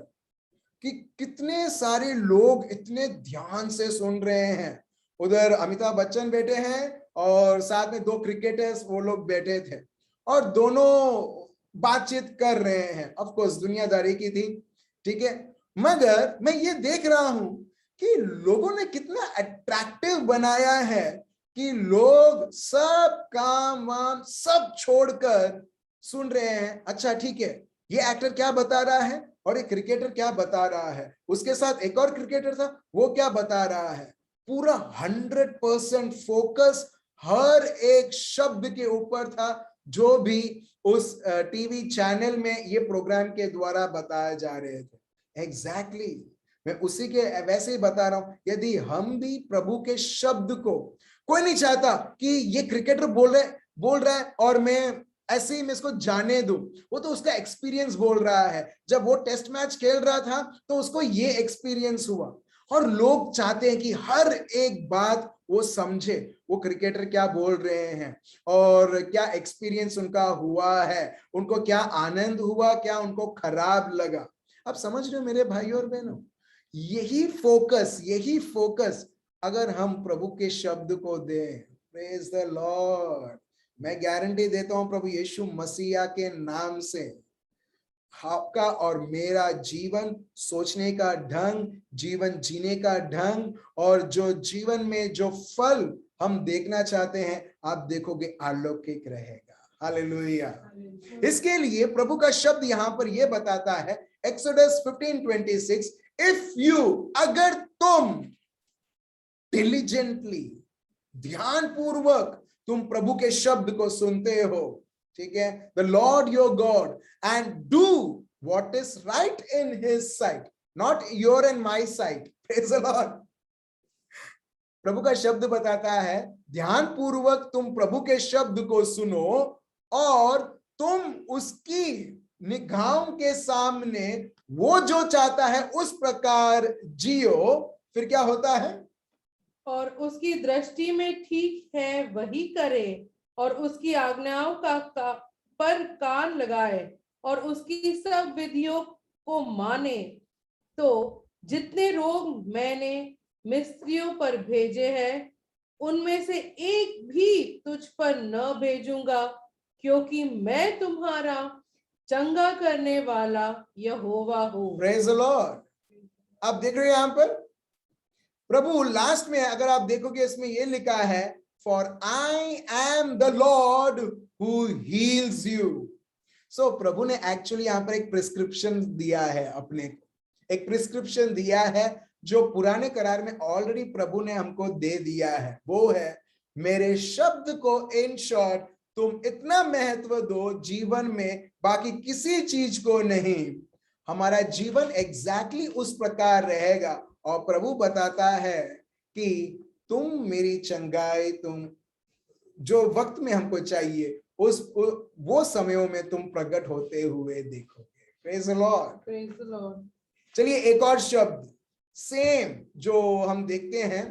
कि कितने सारे लोग इतने ध्यान से सुन रहे हैं। उधर अमिताभ बच्चन बैठे हैं और साथ में 2 क्रिकेटर्स वो लोग बैठे थे और दोनों बातचीत कर रहे हैं। ऑफ कोर्स दुनियादारी की थी, ठीक है, मगर मैं ये देख रहा हूं कि लोगों ने कितना अट्रैक्टिव बनाया है कि लोग सब काम वाम सब छोड़कर सुन रहे हैं। अच्छा ठीक है, ये एक्टर क्या बता रहा है और ये क्रिकेटर क्या बता रहा है, उसके साथ एक और क्रिकेटर था, वो क्या बता रहा है। पूरा 100% फोकस हर एक शब्द के ऊपर था जो भी उस टीवी चैनल में ये प्रोग्राम के द्वारा बताए जा रहे थे। एग्जैक्टली मैं उसी के वैसे ही बता रहा हूं। यदि हम भी प्रभु के शब्द को, कोई नहीं चाहता कि ये क्रिकेटर बोल रहा है और मैं ऐसे ही मैं इसको जाने दूं, वो तो उसका एक्सपीरियंस बोल रहा है। जब वो टेस्ट मैच खेल रहा था तो उसको ये एक्सपीरियंस हुआ, और लोग चाहते हैं कि हर एक बात वो समझे, वो क्रिकेटर क्या बोल रहे हैं और क्या एक्सपीरियंस उनका हुआ है, उनको क्या आनंद हुआ, क्या उनको खराब लगा। अब समझ रहे हो मेरे भाई और बहनों, यही फोकस अगर हम प्रभु के शब्द को दें, प्रेज द लॉर्ड, मैं गारंटी देता हूं प्रभु यीशु मसीहा के नाम से आपका और मेरा जीवन, सोचने का ढंग, जीवन जीने का ढंग, और जो जीवन में जो फल हम देखना चाहते हैं, आप देखोगे अलौकिक रहेगा। हालेलुया। इसके लिए प्रभु का शब्द यहां पर यह बताता है, एक्सोडस 15:26, इफ यू, अगर तुम डिलिजेंटली, ध्यान पूर्वक तुम प्रभु के शब्द को सुनते हो, ठीक है, the Lord your God, and do what is right in his sight, not your and my sight. Praise the Lord. प्रभु का शब्द बताता है, ध्यान पूर्वक तुम प्रभु के शब्द को सुनो और तुम उसकी निगाहों के सामने वो जो चाहता है उस प्रकार जियो। फिर क्या होता है, और उसकी दृष्टि में ठीक है वही करे, और उसकी आज्ञाओं पर कान लगाए, और उसकी सब विधियों को माने। तो जितने रोग मैंने मिस्रियों पर भेजे हैं, उनमें से एक भी तुझ पर न भेजूंगा, क्योंकि मैं तुम्हारा चंगा करने वाला यहोवा हूँ। Praise the Lord. आप देख रहे हैं यहां पर प्रभु लास्ट में, अगर आप देखोगे इसमें यह लिखा है, for I am the Lord who heals you. So प्रभु ने एक्चुअली यहाँ पर एक प्रिस्क्रिप्शन दिया है, अपने को एक प्रिस्क्रिप्शन दिया है जो पुराने करार में ऑलरेडी प्रभु ने हमको दे दिया है। वो है, मेरे शब्द को इन शॉर्ट तुम इतना महत्व दो जीवन में, बाकी किसी चीज को नहीं। हमारा जीवन एग्जैक्टली उस प्रकार रहेगा। और प्रभु बताता है कि तुम मेरी चंगाई, तुम जो वक्त में हमको चाहिए वो समयों में तुम प्रकट होते हुए देखोगे। Praise the Lord, praise the Lord. चलिए एक और शब्द सेम जो हम देखते हैं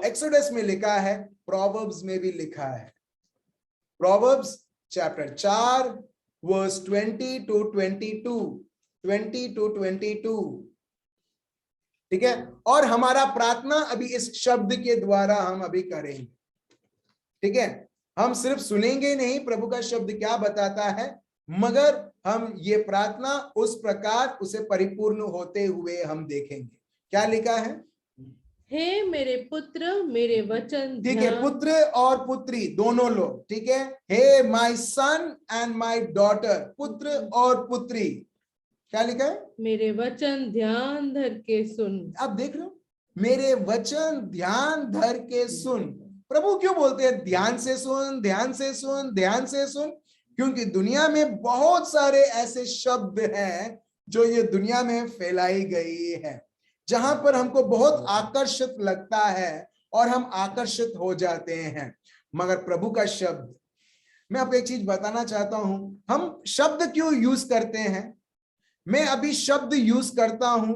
एक्सोडस में लिखा है, प्रोवर्ब्स में भी लिखा है। प्रोवर्ब्स चैप्टर 4 वर्स 20 to 22, ठीक है। और हमारा प्रार्थना अभी इस शब्द के द्वारा हम अभी करेंगे, ठीक है। हम सिर्फ सुनेंगे नहीं प्रभु का शब्द क्या बताता है, मगर हम ये प्रार्थना उस प्रकार उसे परिपूर्ण होते हुए हम देखेंगे। क्या लिखा है? हे मेरे पुत्र मेरे वचन, ठीक है, पुत्र और पुत्री दोनों लोग, ठीक है। Hey my son and my daughter, पुत्र और पुत्री। क्या लिखा है? मेरे वचन ध्यान धर के सुन। आप देख रहे हो, मेरे वचन ध्यान धर के सुन। प्रभु क्यों बोलते हैं ध्यान से सुन, ध्यान से सुन, ध्यान से सुन? क्योंकि दुनिया में बहुत सारे ऐसे शब्द हैं जो ये दुनिया में फैलाई गई है, जहां पर हमको बहुत आकर्षित लगता है और हम आकर्षित हो जाते हैं। मगर प्रभु का शब्द, मैं आपको एक चीज बताना चाहता हूं, हम शब्द क्यों यूज करते हैं? मैं अभी शब्द यूज करता हूं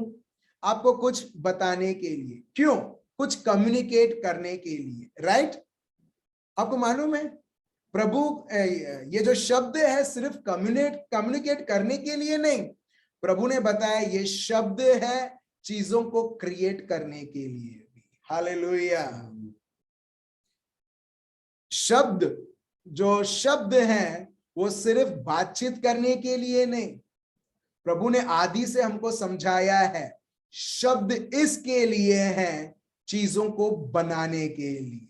आपको कुछ बताने के लिए, क्यों? कुछ कम्युनिकेट करने के लिए, राइट? आपको मालूम है प्रभु ये जो शब्द है सिर्फ कम्युनिकेट करने के लिए नहीं, प्रभु ने बताया ये शब्द है चीजों को क्रिएट करने के लिए भी। हालेलुया। शब्द, जो शब्द है वो सिर्फ बातचीत करने के लिए नहीं, प्रभु ने आदि से हमको समझाया है शब्द इसके लिए है, चीजों को बनाने के लिए।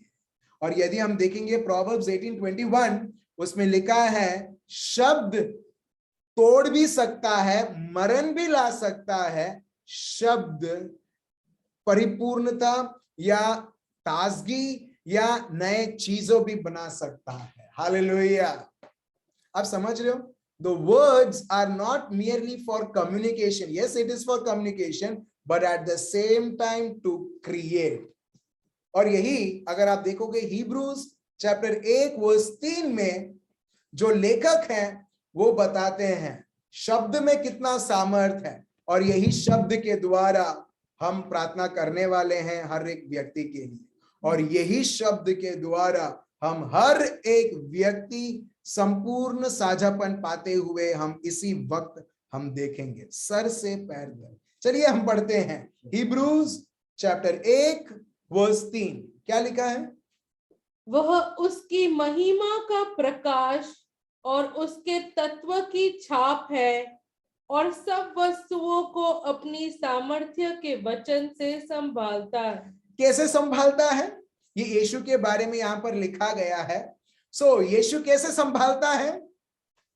और यदि हम देखेंगे प्रोवर्ब्स 18:21, उसमें लिखा है शब्द तोड़ भी सकता है, मरण भी ला सकता है, शब्द परिपूर्णता या ताजगी या नए चीजों भी बना सकता है। हालेलुया। आप समझ रहे हो? The words are not merely for communication. Yes, it is for communication, but at the same time to create. और यही अगर आप देखोगे हिब्रूज चैप्टर 1 वर्स 3 में जो लेखक हैं वो बताते हैं शब्द में कितना सामर्थ्य है, और यही शब्द के द्वारा हम प्रार्थना करने वाले हैं हर एक व्यक्ति के लिए, और यही शब्द के द्वारा हम हर एक व्यक्ति संपूर्ण साझापन पाते हुए हम इसी वक्त हम देखेंगे सर से पैर तक। चलिए हम पढ़ते हैं हिब्रूज चैप्टर 1 वर्स 3। क्या लिखा है? वह उसकी महिमा का प्रकाश और उसके तत्व की छाप है, और सब वस्तुओं को अपनी सामर्थ्य के वचन से संभालता है। कैसे संभालता है? ये यीशु के बारे में यहाँ पर लिखा गया है। सो यीशु कैसे संभालता है?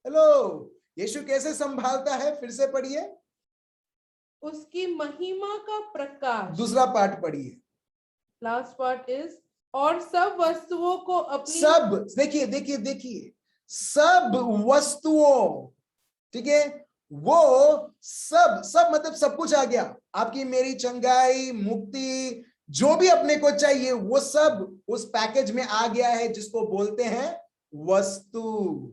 हेलो, यीशु कैसे संभालता है? फिर से पढ़िए। उसकी महिमा का प्रकाश। दूसरा पार्ट पढ़िए। लास्ट पार्ट इज और सब वस्तुओं को अपनी, सब, देखिए देखिए देखिए, सब वस्तुओं, ठीक है, वो सब मतलब सब कुछ आ गया। आपकी मेरी चंगाई, मुक्ति, जो भी अपने को चाहिए वो सब उस पैकेज में आ गया है, जिसको बोलते हैं वस्तु।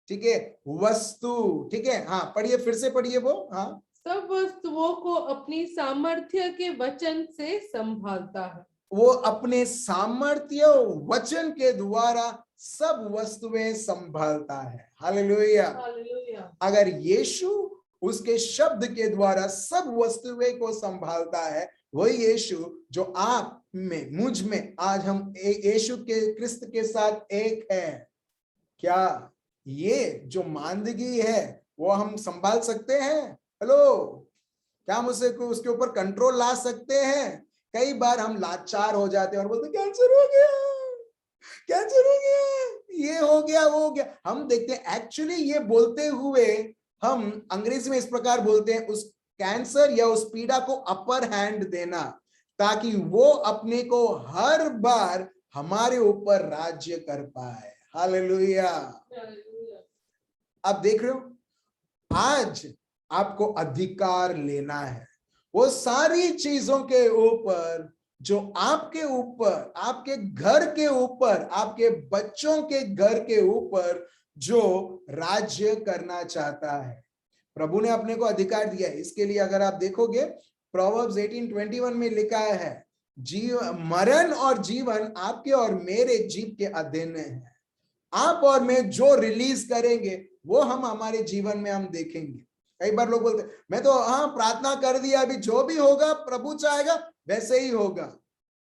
ठीक है, वस्तु, ठीक है। हाँ पढ़िए, फिर से पढ़िए वो। हाँ, सब वस्तुओं को अपनी सामर्थ्य के वचन से संभालता है। वो अपने सामर्थ्य वचन के द्वारा सब वस्तुएं संभालता है। हालेलुया। हालेलुया। अगर यीशु उसके शब्द के द्वारा सब वस्तुएं को संभालता है, वही यीशु जो आप में, मुझ में, आज हम यीशु के क्रिस्त के साथ एक है, क्या ये जो मांदगी है वो हम संभाल सकते हैं? हेलो, क्या हम उसके ऊपर कंट्रोल ला सकते हैं? कई बार हम लाचार हो जाते हैं और बोलते कैंसर हो गया, कैंसर हो गया, ये हो गया, वो हो गया। हम देखते हैं एक्चुअली ये बोलते हुए हम अंग्रेजी में इस प्रकार बोलते हैं, उस कैंसर या उस पीड़ा को अपर हैंड देना, ताकि वो अपने को हर बार हमारे ऊपर राज्य कर पाए। हालेलुया। आप देख रहे हो, आज आपको अधिकार लेना है वो सारी चीजों के ऊपर जो आपके ऊपर, आपके घर के ऊपर, आपके बच्चों के घर के ऊपर जो राज्य करना चाहता है। प्रभु ने अपने को अधिकार दिया है। इसके लिए अगर आप देखोगे प्रोवर्ब्स 18:21 में लिखा है, मरण और जीवन आपके और मेरे जीव के अधीन है। आप और मैं जो रिलीज करेंगे वो हम हमारे जीवन में हम देखेंगे। कई बार लोग बोलते मैं तो हाँ प्रार्थना कर दिया, अभी जो भी होगा प्रभु चाहेगा वैसे ही होगा।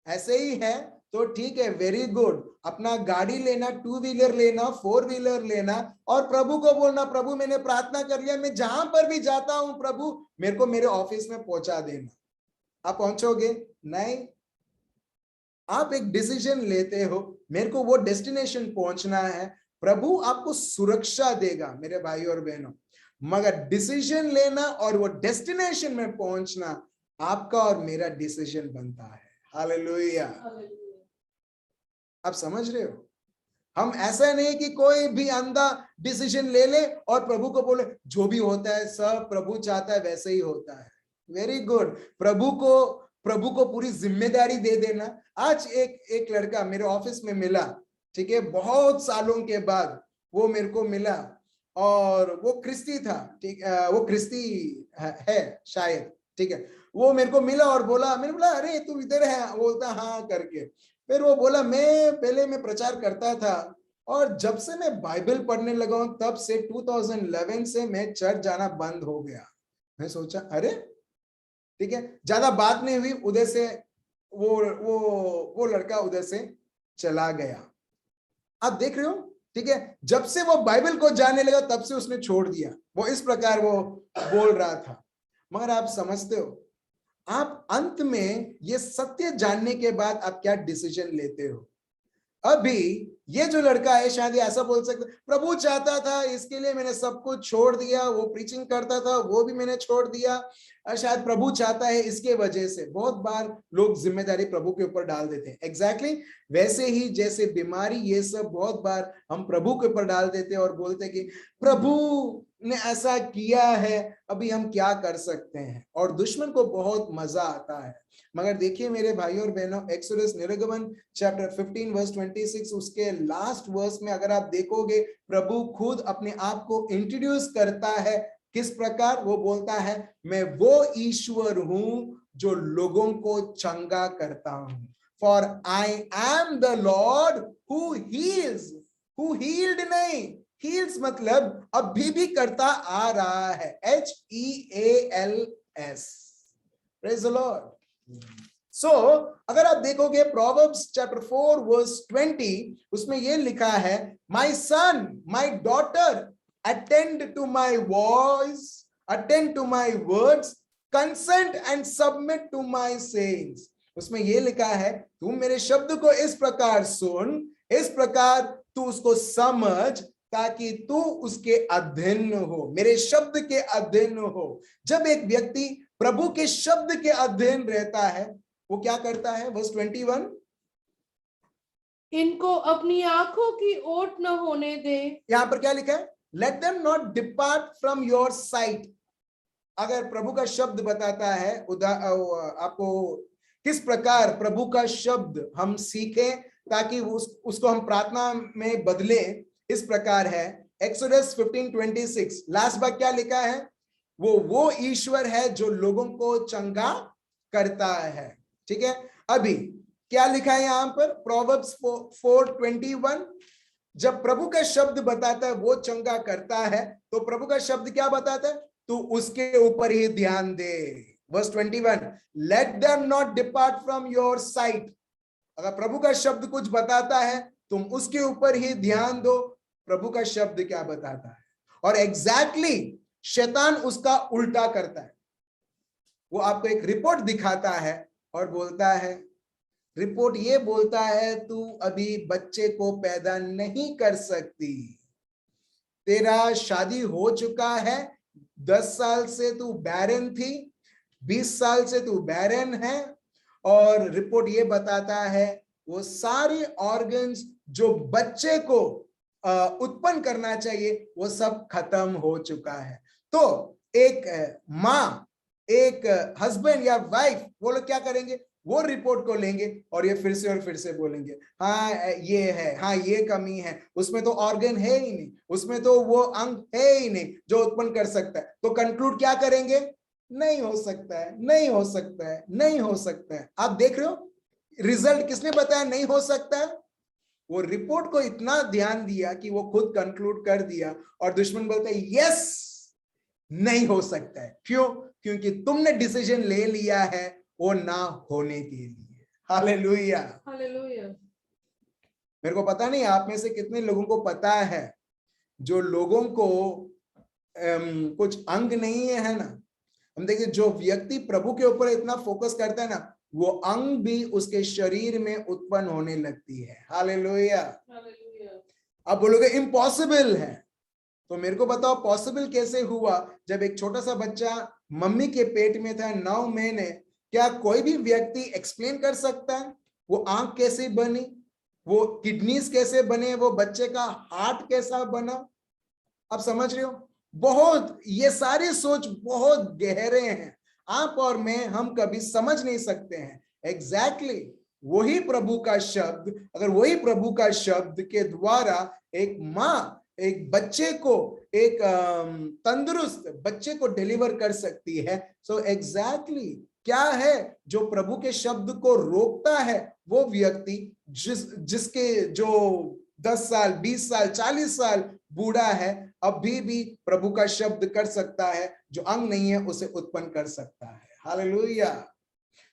ऐसे ही है तो ठीक है, वेरी गुड। अपना गाड़ी लेना, 2 व्हीलर लेना, 4 व्हीलर लेना और प्रभु को बोलना, प्रभु मैंने प्रार्थना कर लिया, मैं जहां पर भी जाता हूं प्रभु मेरे को मेरे ऑफिस में पहुंचा देना। आप पहुंचोगे नहीं, आप एक डिसीजन लेते हो, मेरे को वो डेस्टिनेशन पहुंचना है, प्रभु आपको सुरक्षा देगा मेरे भाई और बहनों। मगर डिसीजन लेना और वो डेस्टिनेशन में पहुंचना आपका और मेरा डिसीजन बनता है। हालेलुया। आप समझ रहे हो? हम ऐसा नहीं कि कोई भी अंधा डिसीजन ले ले और प्रभु को बोले जो भी होता है सब प्रभु चाहता है वैसे ही होता है। Very good. प्रभु को पूरी जिम्मेदारी दे देना। आज एक लड़का मेरे ऑफिस में मिला, ठीक है, बहुत सालों के बाद वो मेरे को मिला और वो क्रिस्ती था, ठीक, वो क्रिस्ती है शायद, ठीक है। वो मेरे को मिला और बोला, मैंने बोला अरे तू इधर है, वो बोलता हाँ करके। फिर वो बोला मैं प्रचार करता था और जब से मैं बाइबल पढ़ने लगा हूं तब से 2011 से मैं चर्च जाना बंद हो गया। मैं सोचा अरे ठीक है, ज्यादा बात नहीं हुई, उधर से वो लड़का उधर से चला गया। आप देख रहे हो, ठीक है, जब से वो बाइबल को जानने लगा तब से उसने छोड़ दिया। वो इस प्रकार वो बोल रहा था। मगर आप समझते हो, आप अंत में ये सत्य जानने के बाद आप क्या डिसीजन लेते हो? अभी ये जो लड़का है शायद ऐसा बोल सकते प्रभु चाहता था इसके लिए मैंने सब कुछ छोड़ दिया, वो प्रीचिंग करता था वो भी मैंने छोड़ दिया, शायद प्रभु चाहता है इसके वजह से। बहुत बार लोग जिम्मेदारी प्रभु के ऊपर डाल देते हैं। एग्जैक्टली वैसे ही जैसे बीमारी ये सब बहुत बार हम प्रभु के ऊपर डाल देते हैं और बोलते हैं कि प्रभु ने ऐसा किया है, अभी हम क्या कर सकते हैं। और दुश्मन को बहुत मजा आता है। मगर देखिए मेरे भाई और बहनों, एक्सोडस निर्गमन चैप्टर 15 वर्स 26 उसके लास्ट वर्स में अगर आप देखोगे, प्रभु खुद अपने आप को इंट्रोड्यूस करता है। किस प्रकार? वो बोलता है मैं वो ईश्वर हूं जो लोगों को चंगा करता हूं। For I am the Lord who heals. Who healed नहीं, हील्स मतलब अभी भी करता आ रहा है, HEALS। Praise the Lord. So अगर आप देखोगे प्रोवर्ब्स चैप्टर 4 वर्स 20 उसमें ये लिखा है, my son my daughter attend to my voice, attend to my words, consent and submit to my sayings. उसमें ये लिखा है तुम मेरे शब्द को इस प्रकार सुन, इस प्रकार तू उसको समझ ताकि तू उसके अधीन हो, मेरे शब्द के अधीन हो। जब एक व्यक्ति प्रभु के शब्द के अधीन रहता है वो क्या करता है? वर्स 21, इनको अपनी आंखों की ओट न होने दे। यहां पर क्या लिखा है? Late them not depart from your sight. अगर प्रभु का शब्द बताता है आपको किस प्रकार प्रभु का शब्द हम सीखें ताकि उसको हम प्रार्थना में बदले, इस प्रकार है। एक्सोडस 15:26 लास्ट बार क्या लिखा है? वो ईश्वर है जो लोगों को चंगा करता है। ठीक है, अभी क्या लिखा है यहां पर? प्रोवर्ब्स 4:21 जब प्रभु का शब्द बताता है वो चंगा करता है, तो प्रभु का शब्द क्या बताता है? तू उसके ऊपर ही ध्यान दे। Verse 21, let them not depart from your sight. अगर प्रभु का शब्द कुछ बताता है तुम उसके ऊपर ही ध्यान दो। प्रभु का शब्द क्या बताता है? और एग्जैक्टली शैतान उसका उल्टा करता है। वो आपको एक रिपोर्ट दिखाता है और बोलता है रिपोर्ट ये बोलता है तू अभी बच्चे को पैदा नहीं कर सकती, तेरा शादी हो चुका है, 10 साल से तू बैरन थी, 20 साल से तू बैरन है, और रिपोर्ट ये बताता है वो सारे ऑर्गन्स जो बच्चे को उत्पन्न करना चाहिए वो सब खत्म हो चुका है। तो एक माँ, एक हस्बैंड या वाइफ, वो लोग क्या करेंगे, वो रिपोर्ट को लेंगे और ये फिर से और फिर से बोलेंगे, हाँ ये है, हाँ ये कमी है, उसमें तो ऑर्गन है ही नहीं, उसमें तो वो अंग है ही नहीं जो उत्पन्न कर सकता है। तो कंक्लूड क्या करेंगे, नहीं हो सकता है, नहीं हो सकता है, नहीं हो सकता है। आप देख रहे हो रिजल्ट किसने बताया नहीं हो सकता है? वो रिपोर्ट को इतना ध्यान दिया कि वो खुद कंक्लूड कर दिया, और दुश्मन बोलता है यस नहीं हो सकता है। क्यों? क्योंकि तुमने डिसीजन ले लिया है वो ना होने के लिए। Hallelujah, hallelujah. मेरे को पता नहीं आप में से कितने लोगों को पता है, जो लोगों को कुछ अंग नहीं है ना, हम देखिए जो व्यक्ति प्रभु के ऊपर इतना फोकस करता है ना, वो अंग भी उसके शरीर में उत्पन्न होने लगती है। हालेलुया। अब बोलोगे इम्पॉसिबल है, तो मेरे को बताओ पॉसिबल कैसे हुआ? जब एक छोटा सा बच्चा मम्मी के पेट में था 9 महीने, क्या कोई भी व्यक्ति एक्सप्लेन कर सकता है वो आंख कैसे बनी, वो किडनीज कैसे बने, वो बच्चे का हार्ट कैसा बना? आप समझ रहे हो? बहुत ये सारी सोच बहुत गहरे हैं, आप और मैं हम कभी समझ नहीं सकते हैं। एग्जैक्टली वही प्रभु का शब्द, अगर वही प्रभु का शब्द के द्वारा एक माँ एक बच्चे को, एक तंदुरुस्त बच्चे को डिलीवर कर सकती है, सो एग्जैक्टली क्या है जो प्रभु के शब्द को रोकता है? वो व्यक्ति जिसके जो 10 साल 20 साल 40 साल बूढ़ा है, अभी भी प्रभु का शब्द कर सकता है, जो अंग नहीं है उसे उत्पन्न कर सकता है। हालेलुया।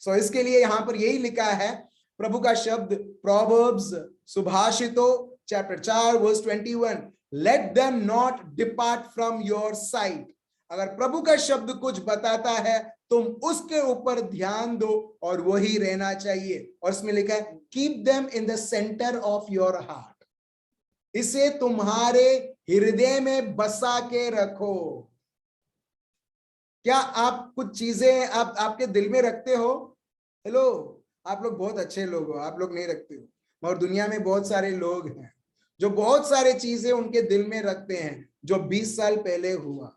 सो इसके लिए यहां पर यही लिखा है प्रभु का शब्द, प्रोवर्ब्स सुभाषितों chapter 4 verse 21, let them not depart from your sight. अगर प्रभु का शब्द कुछ बताता है तुम उसके ऊपर ध्यान दो और वही रहना चाहिए। और इसमें लिखा है keep them in the centre of your heart, इसे तुम्हारे हृदय में बसा के रखो। क्या आप कुछ चीजें आप आपके दिल में रखते हो? हेलो, आप लोग बहुत अच्छे लोग हो, आप लोग नहीं रखते हो, मगर दुनिया में बहुत सारे लोग हैं जो बहुत सारे चीजें उनके दिल में रखते हैं। जो 20 साल पहले हुआ,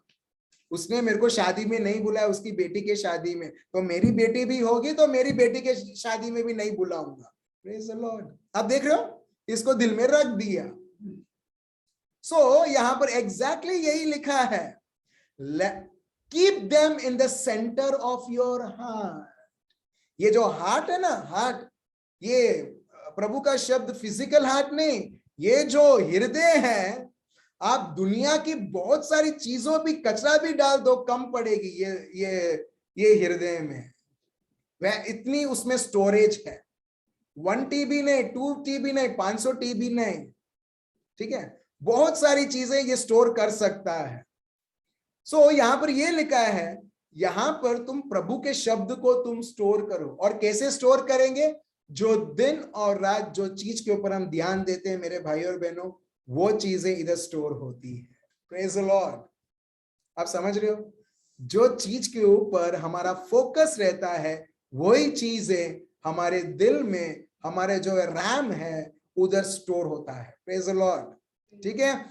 उसने मेरे को शादी में नहीं बुलाया, उसकी बेटी के शादी में, तो मेरी बेटी भी होगी तो मेरी बेटी के शादी में भी नहीं बुलाऊंगा। Praise the Lord. आप देख रहे हो, इसको दिल में रख दिया। सो यहां पर एग्जैक्टली यही लिखा है, keep them in the centre of your heart. ये जो हार्ट है ना, हार्ट, ये प्रभु का शब्द फिजिकल हार्ट नहीं, ये जो हृदय है, आप दुनिया की बहुत सारी चीजों भी, कचरा भी डाल दो कम पड़ेगी ये हृदय में। वह इतनी उसमें स्टोरेज है, 1 TB नहीं, 2 TB नहीं, 500 TB नहीं, ठीक है, बहुत सारी चीजें ये स्टोर कर सकता है। सो यहां पर ये लिखा है, यहां पर तुम प्रभु के शब्द को तुम स्टोर करो। और कैसे स्टोर करेंगे? जो दिन और रात जो चीज के ऊपर हम ध्यान देते हैं मेरे भाई और बहनों, वो चीजें इधर स्टोर होती है। Praise the Lord. आप समझ रहे हो? जो चीज के ऊपर हमारा फोकस रहता है वही चीजें हमारे दिल में, हमारे जो रैम है उधर स्टोर होता है। Praise the Lord. ठीक है,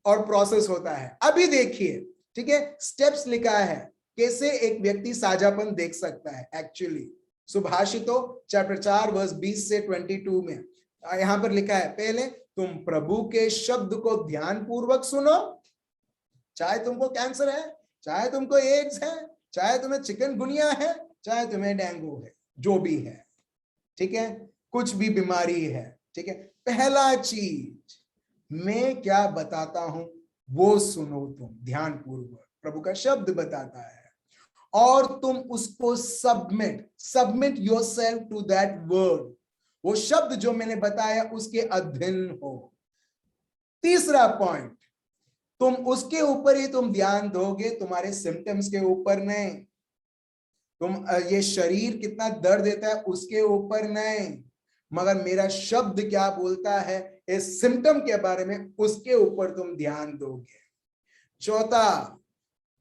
और प्रोसेस होता है। अभी देखिए, ठीक है, स्टेप्स लिखा है कैसे एक व्यक्ति साझापन देख सकता है। एक्चुअली सुभाषितों चैप्टर 4 वर्स 20 से 22 में यहां पर लिखा है, पहले तुम प्रभु के शब्द को ध्यान पूर्वक सुनो। चाहे तुमको कैंसर है, चाहे तुमको एड्स है, चाहे तुम्हें चिकनगुनिया है, चाहे तुम्हें डेंगू है, जो भी है, ठीक है, कुछ भी बीमारी है, ठीक है, पहला चीज मैं क्या बताता हूं वो सुनो तुम ध्यान पूर्वक। प्रभु का शब्द बताता है और तुम उसको submit yourself to that word. वो शब्द जो मैंने बताया उसके अधीन हो। तीसरा पॉइंट, तुम उसके ऊपर ही तुम ध्यान दोगे, तुम्हारे सिम्टम्स के ऊपर नहीं। तुम ये शरीर कितना दर्द देता है उसके ऊपर नहीं, मगर मेरा शब्द क्या बोलता है इस सिम्टम के बारे में, उसके ऊपर तुम ध्यान दोगे। चौथा,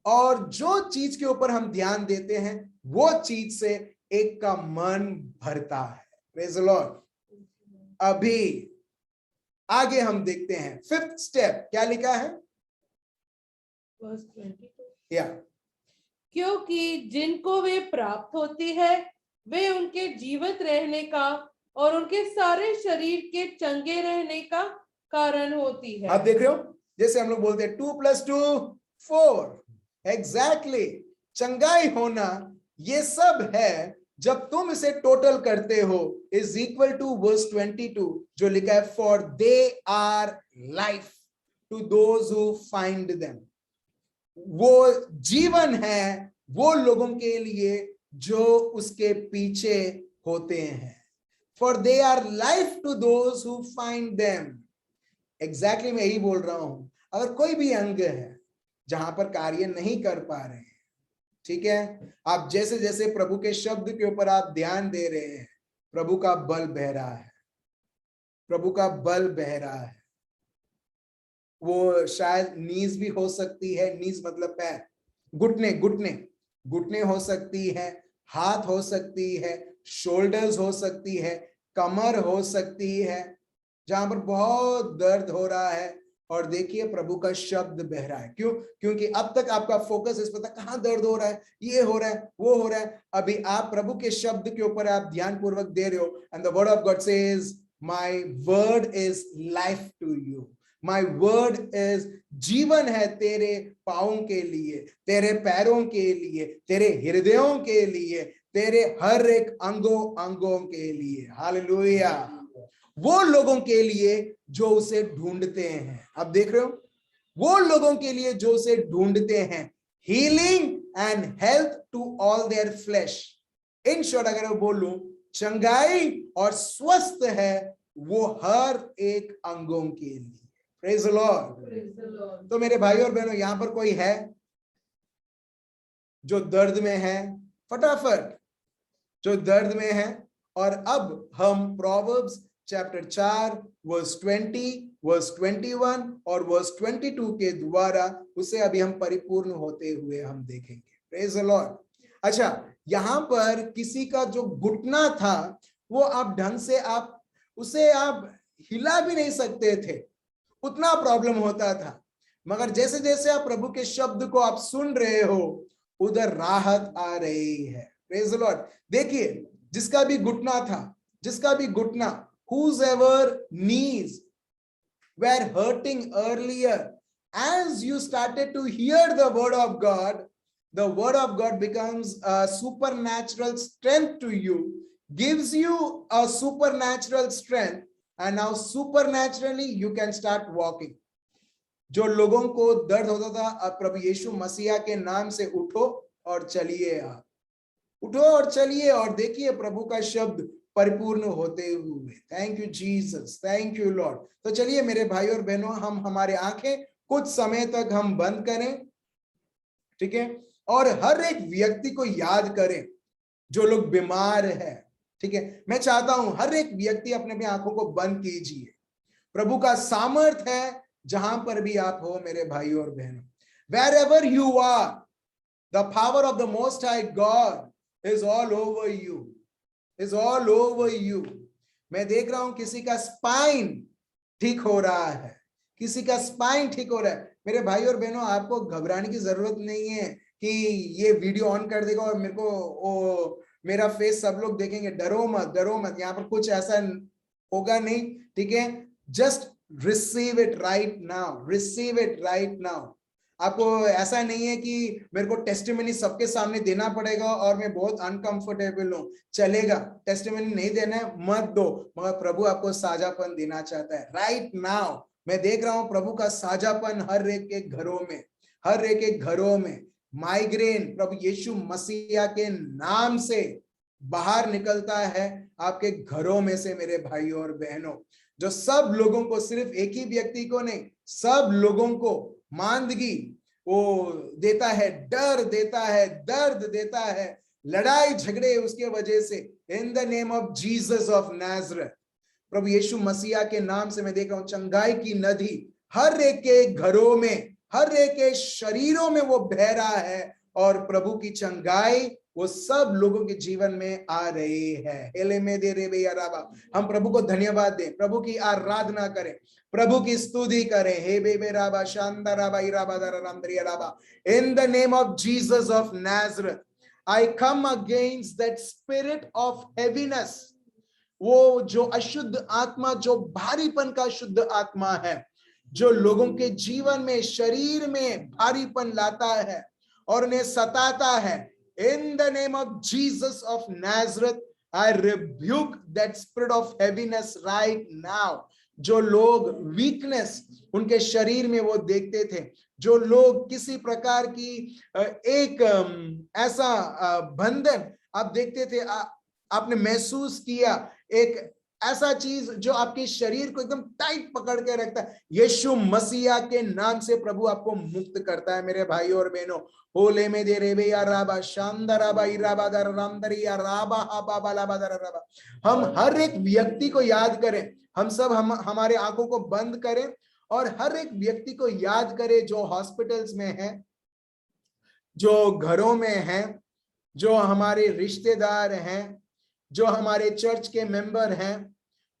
और जो चीज के ऊपर हम ध्यान देते हैं वो चीज से एक का मन भरता है। Praise the Lord. अभी आगे हम देखते हैं फिफ्थ स्टेप क्या लिखा है, Verse 22. या क्योंकि जिनको वे प्राप्त होती है वे उनके जीवित रहने का और उनके सारे शरीर के चंगे रहने का कारण होती है। आप देख रहे हो, जैसे हम लोग बोलते हैं 2 + 2 4, एग्जैक्टली। चंगाई होना ये सब है जब तुम इसे टोटल करते हो, इज इक्वल टू वर्स 22 जो लिखा है, for they are life to those who find them. वो जीवन है वो लोगों के लिए जो उसके पीछे होते हैं। For they are life to those who find them. Exactly मैं यही बोल रहा हूं। अगर कोई भी अंग है जहां पर कार्य नहीं कर पा रहे हैं, ठीक है, आप जैसे जैसे प्रभु के शब्द के ऊपर आप ध्यान दे रहे हैं, प्रभु का बल बह रहा है, प्रभु का बल बह रहा है। वो शायद नीज भी हो सकती है, नीज मतलब पैर, घुटने घुटने घुटने हो सकती है, हाथ हो सकती है, शोल्डर्स हो सकती है, कमर हो सकती है, जहां पर बहुत दर्द हो रहा है। और देखिए प्रभु का शब्द बह रहा है। क्यों? क्योंकि अब तक आपका फोकस इस पर था, कहां दर्द हो रहा है, ये हो रहा है, वो हो रहा है। अभी आप प्रभु के शब्द के ऊपर आप ध्यान पूर्वक दे रहे हो। And the word of God says, my word is life to you. My word is जीवन है तेरे पाँवों के लिए, तेरे पैरों के लिए, तेरे हृदयों के लिए, तेरे हर एक अंगों के लिए। हालेलुया। वो लोगों के लिए जो उसे ढूंढते हैं। आप देख रहे हो, वो लोगों के लिए जो उसे ढूंढते हैं। Healing and health to all their flesh. In short अगर मैं बोलूं, चंगाई और स्वस्थ है वो हर एक अंगों के लिए। Praise the Lord. तो मेरे भाई और बहनों, यहां पर कोई है जो दर्द में है? फटाफट, जो दर्द में है। और अब हम प्रोवर्ब्स चैप्टर 4 वर्स 20, वर्स 21 और वर्स 22 के द्वारा उसे अभी हम परिपूर्ण होते हुए हम देखेंगे। Praise the Lord. अच्छा, यहां पर किसी का जो घुटना था वो आप ढंग से उसे आप हिला भी नहीं सकते थे, उतना प्रॉब्लम होता था। मगर जैसे जैसे आप प्रभु के शब्द को आप सुन रहे हो, उधर राहत आ रही है। Praise the Lord. देखिए, जिसका भी घुटना था, जिसका भी घुटना, whosoever knees were hurting earlier, as you started to hear the word of God becomes a supernatural strength to you, gives you a supernatural strength, and now supernaturally you can start walking. जो लोगों को दर्द होता था, अब प्रभु यीशु मसीहा के नाम से उठो और चलिए। आप उठो और चलिए और देखिए प्रभु का शब्द परिपूर्ण होते हुए। Thank you Jesus, thank you Lord. तो चलिए मेरे भाई और बहनों, हम हमारे आंखें कुछ समय तक हम बंद करें, ठीक है, और हर एक व्यक्ति को याद करें जो लोग बीमार है, ठीक है। मैं चाहता हूं हर एक व्यक्ति अपने अपनी आंखों को बंद कीजिए। प्रभु का सामर्थ है जहां पर भी आप हो मेरे भाई और बहनों। Wherever you are, the power of the Most High God is all over you. Is all over you. मैं देख रहा हूं किसी का स्पाइन ठीक हो रहा है, किसी का स्पाइन ठीक हो रहा है। मेरे भाई और बहनों, आपको घबराने की जरूरत नहीं है कि ये वीडियो ऑन कर देगा और मेरे को मेरा फेस सब लोग देखेंगे। डरो मत, डरो मत, यहाँ पर कुछ ऐसा होगा नहीं, ठीक है। Just receive it right now, receive it right now. आपको ऐसा नहीं है कि मेरे को टेस्टिमनी सबके सामने देना पड़ेगा और मैं बहुत अनकंफर्टेबल हूं। चलेगा, टेस्टिमनी नहीं देना है मत दो, मगर प्रभु आपको साझापन देना चाहता है राइट नाउ। मैं देख रहा हूं प्रभु का साझापन हर एक के घरों में, हर एक के घरों में। माइग्रेन प्रभु यीशु मसीहा के नाम से बाहर निकलता है आपके घरों में से मेरे भाई और बहनों। जो सब लोगों को, सिर्फ एक ही व्यक्ति को नहीं, सब लोगों को मांदगी वो देता है, डर देता है, दर्द देता है, लड़ाई झगड़े उसके वजह से। In the name of Jesus of Nazareth, प्रभु यीशु मसीहा के नाम से मैं देख रहा हूं चंगाई की नदी हर एक के घरों में, हर एक के शरीरों में वो बह रहा है, और प्रभु की चंगाई वो सब लोगों के जीवन में आ रही है। हम प्रभु को धन्यवाद दें, प्रभु की आराधना करें, प्रभु की स्तुति करें। हे बेबे राबा शांदा राबा इराबा दरा रामद्रिया राबा। In the name of Jesus of Nazareth I come against that spirit of heaviness. वो जो अशुद्ध आत्मा, जो भारीपन का शुद्ध आत्मा है, जो लोगों के जीवन में, शरीर में भारीपन लाता है और उन्हें सताता है। In the name of Jesus of Nazareth, I rebuke that spirit of heaviness right now. जो लोग वीकनेस उनके शरीर में वो देखते थे, जो लोग किसी प्रकार की एक ऐसा बंधन आप देखते थे, आपने महसूस किया, एक ऐसा चीज जो आपके शरीर को एकदम टाइट पकड़ के रखता है, यीशु मसीहा के नाम से प्रभु आपको मुक्त करता है मेरे भाई और बहनों। होले में दे रे या राबा शांदराबा इराबा दर रामदरिया राबा हाबा लाबा दर राबा। हम हर एक व्यक्ति को याद करें, हम सब हमारे आंखों को बंद करें और हर एक व्यक्ति को याद करें जो हॉस्पिटल्स में है, जो घरों में है, जो हमारे रिश्तेदार हैं, जो हमारे चर्च के मेंबर हैं,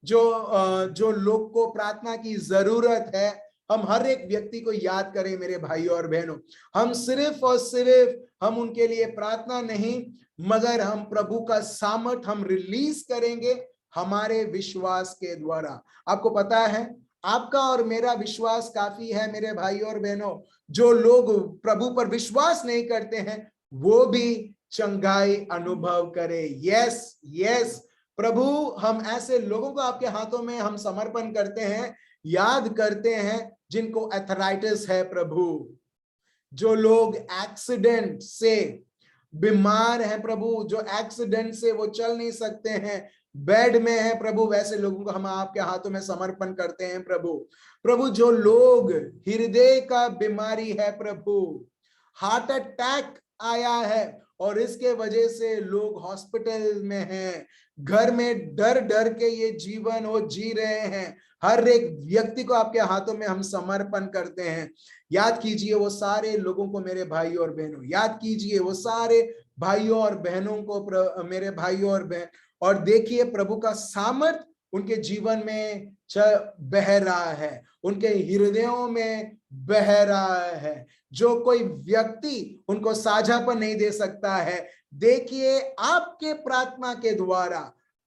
जो लोग को प्रार्थना की जरूरत है। हम हर एक व्यक्ति को याद करें मेरे भाई और बहनों। हम सिर्फ और सिर्फ हम उनके लिए प्रार्थना नहीं, मगर हम प्रभु का सामर्थ हम रिलीज करेंगे हमारे विश्वास के द्वारा। आपको पता है आपका और मेरा विश्वास काफी है मेरे भाई और बहनों। जो लोग प्रभु पर विश्वास नहीं करते हैं वो भी चंगाई अनुभव करे। यस यस प्रभु, हम ऐसे लोगों को आपके हाथों में हम समर्पण करते हैं, याद करते हैं जिनको एथराइटिस है प्रभु, जो लोग एक्सीडेंट से बीमार हैं प्रभु, जो एक्सीडेंट से वो चल नहीं सकते हैं, बेड में है प्रभु, वैसे लोगों को हम आपके हाथों में समर्पण करते हैं प्रभु। प्रभु जो लोग हृदय का बीमारी है प्रभु, हार्ट अटैक आया है और इसके वजह से लोग हॉस्पिटल में हैं, घर में डर डर के ये जीवन वो जी रहे हैं, हर एक व्यक्ति को आपके हाथों में हम समर्पण करते हैं। याद कीजिए वो सारे लोगों को मेरे भाई और बहनों, याद कीजिए वो सारे भाइयों और बहनों को मेरे भाइयों और बहन, और देखिए प्रभु का सामर्थ उनके जीवन में बह रहा है, उनके हृदयों में बह रहा है। जो कोई व्यक्ति उनको साझापन नहीं दे सकता है, देखिए आपके प्रार्थना के द्वारा,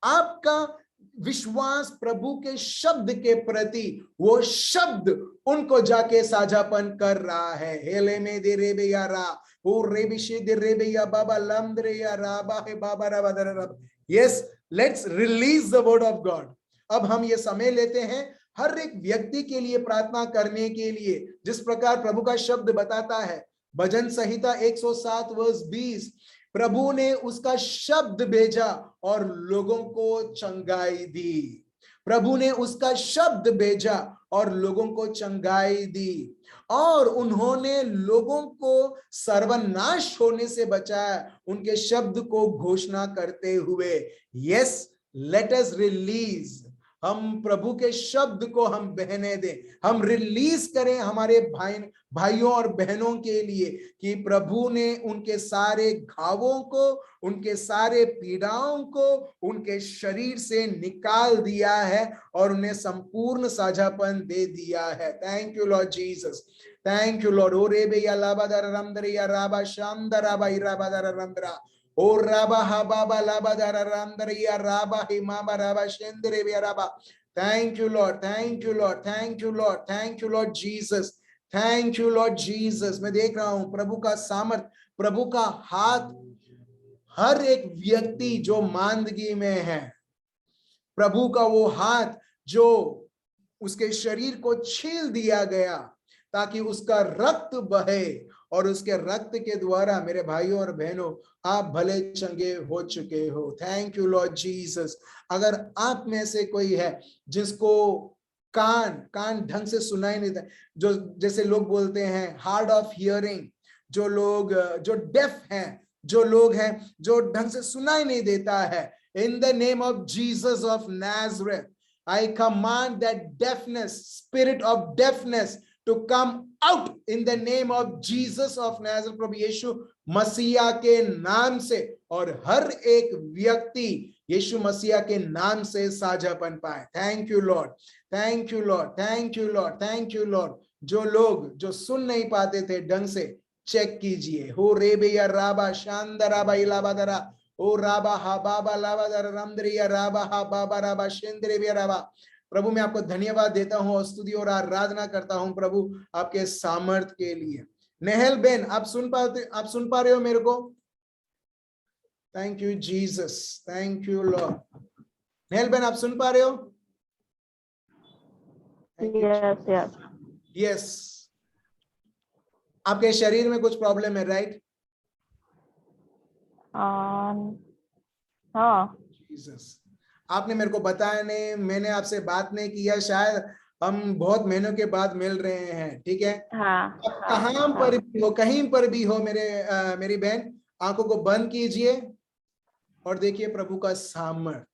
आपका विश्वास प्रभु के शब्द के प्रति, वो शब्द उनको जाके साझापन कर रहा है। हेले में दे रे बेया रा ओ रे बिशे दे रे बेया बाबा लंद्रे या राबा है बाबा रा बदर रब। Yes, let's release the word of God. अब हम ये समय लेते हैं हर एक व्यक्ति के लिए प्रार्थना करने के लिए, जिस प्रकार प्रभु का शब्द बताता है। भजन संहिता 107 वर्स 20, प्रभु ने उसका शब्द भेजा और लोगों को चंगाई दी। प्रभु ने उसका शब्द भेजा और लोगों को चंगाई दी, और उन्होंने लोगों को सर्वनाश होने से बचाया उनके शब्द को घोषणा करते हुए। यस, लेट अस रिलीज, हम प्रभु के शब्द को हम बहने दें, हम रिलीज करें हमारे भाइयों और बहनों के लिए कि प्रभु ने उनके सारे घावों को, उनके सारे पीड़ाओं को उनके शरीर से निकाल दिया है और उन्हें संपूर्ण साझापन दे दिया है। Thank you Lord Jesus, thank you Lord. ओ रे बेया लाबादर रमदरिया राबा शामदराबा इराबादर रमदरा ओ राबा हा बाबा लाबादर रमदरिया राबा हिमाबा राबा शेंदरे बेया राबा। Thank you Lord, thank you Lord, thank you Lord, thank you Lord Jesus, thank you Lord Jesus. मैं देख रहा हूं प्रभु का सामर्थ, प्रभु का हाथ हर एक व्यक्ति जो मांदगी में है, प्रभु का वो हाथ जो उसके शरीर को छील दिया गया ताकि उसका रक्त बहे, और उसके रक्त के द्वारा मेरे भाइयों और बहनों आप भले चंगे हो चुके हो। Thank you Lord Jesus. अगर आप में से कोई है जिसको कान ढंग से सुनाई नहीं देता, जो जैसे लोग बोलते हैं हार्ड ऑफ हियरिंग, जो लोग जो डेफ हैं, जो लोग हैं जो ढंग से सुनाई नहीं देता है, इन the name of Jesus of Nazareth I command that deafness, spirit of deafness, to come out in the name of Jesus of Nazareth. प्रभु यीशु मसीहा के नाम से, और हर एक व्यक्ति यीशु मसीहा के नाम से साझापन पाए। Thank you Lord, thank you Lord, thank you Lord, thank you Lord. जो लोग जो सुन नहीं पाते थे ढंग से, चेक कीजिए। हो रेबे या राबा शांदरा बाइलाबादरा, ओ राबा हा बाबा लाबादरा रामद्रिया राबा हा बाबा राबा शेंद्रे राबा। प्रभु मैं आपको धन्यवाद देता हूं और स्तुति और आराधना करता हूं प्रभु आपके सामर्थ के लिए। नेहल बेन, आप सुन पा रहे हो मेरे को? Thank you Jesus, thank you Lord. Nehal Ben, आप सुन पा रहे हो? यस। आपके शरीर में कुछ प्रॉब्लम है, राइट? हाँ। जीसस, आपने मेरे को बताया नहीं, मैंने आपसे बात नहीं किया, शायद हम बहुत महीनों के बाद मिल रहे हैं, ठीक है? हाँ, कहां पर भी हो, कहीं पर भी हो मेरी बहन, आंखों को बंद कीजिए और देखिए प्रभु का सामर्थ।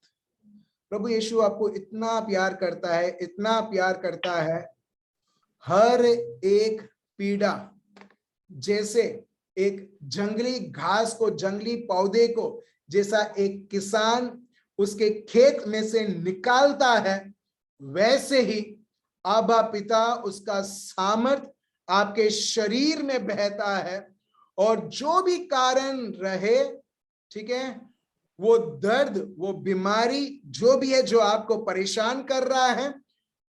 प्रभु यीशु आपको इतना प्यार करता है, इतना प्यार करता है। हर एक पीड़ा, जैसे एक जंगली घास को, जंगली पौधे को जैसा एक किसान उसके खेत में से निकालता है, वैसे ही आबा पिता उसका सामर्थ आपके शरीर में बहता है। और जो भी कारण रहे, ठीक है, वो दर्द, वो बीमारी जो भी है जो आपको परेशान कर रहा है,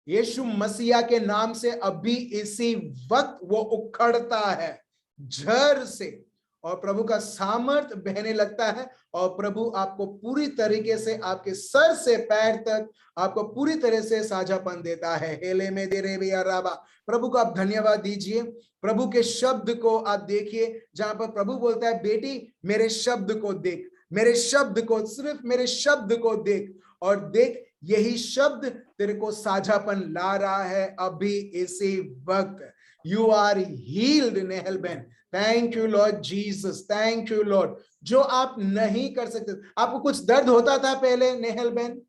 यीशु मसीहा के नाम से अभी इसी वक्त वो उखड़ता है जड़ से, और प्रभु का सामर्थ बहने लगता है। और प्रभु आपको पूरी तरीके से, आपके सर से पैर तक आपको पूरी तरह से साझापन देता है। हेले में दे रे या राबा, प्रभु को आप धन्यवाद दीजिए। प्रभु के शब्द को आप देखिए, जहां पर प्रभु बोलता है, बेटी मेरे शब्द को देख, मेरे शब्द को, सिर्फ मेरे शब्द को देख, और देख यही शब्द तेरे को साझापन ला रहा है अभी इसी वक्त। You are healed Nehal ben. Thank you Lord Jesus, thank you Lord. जो आप नहीं कर सकते, आपको कुछ दर्द होता था पहले Nehal Ben?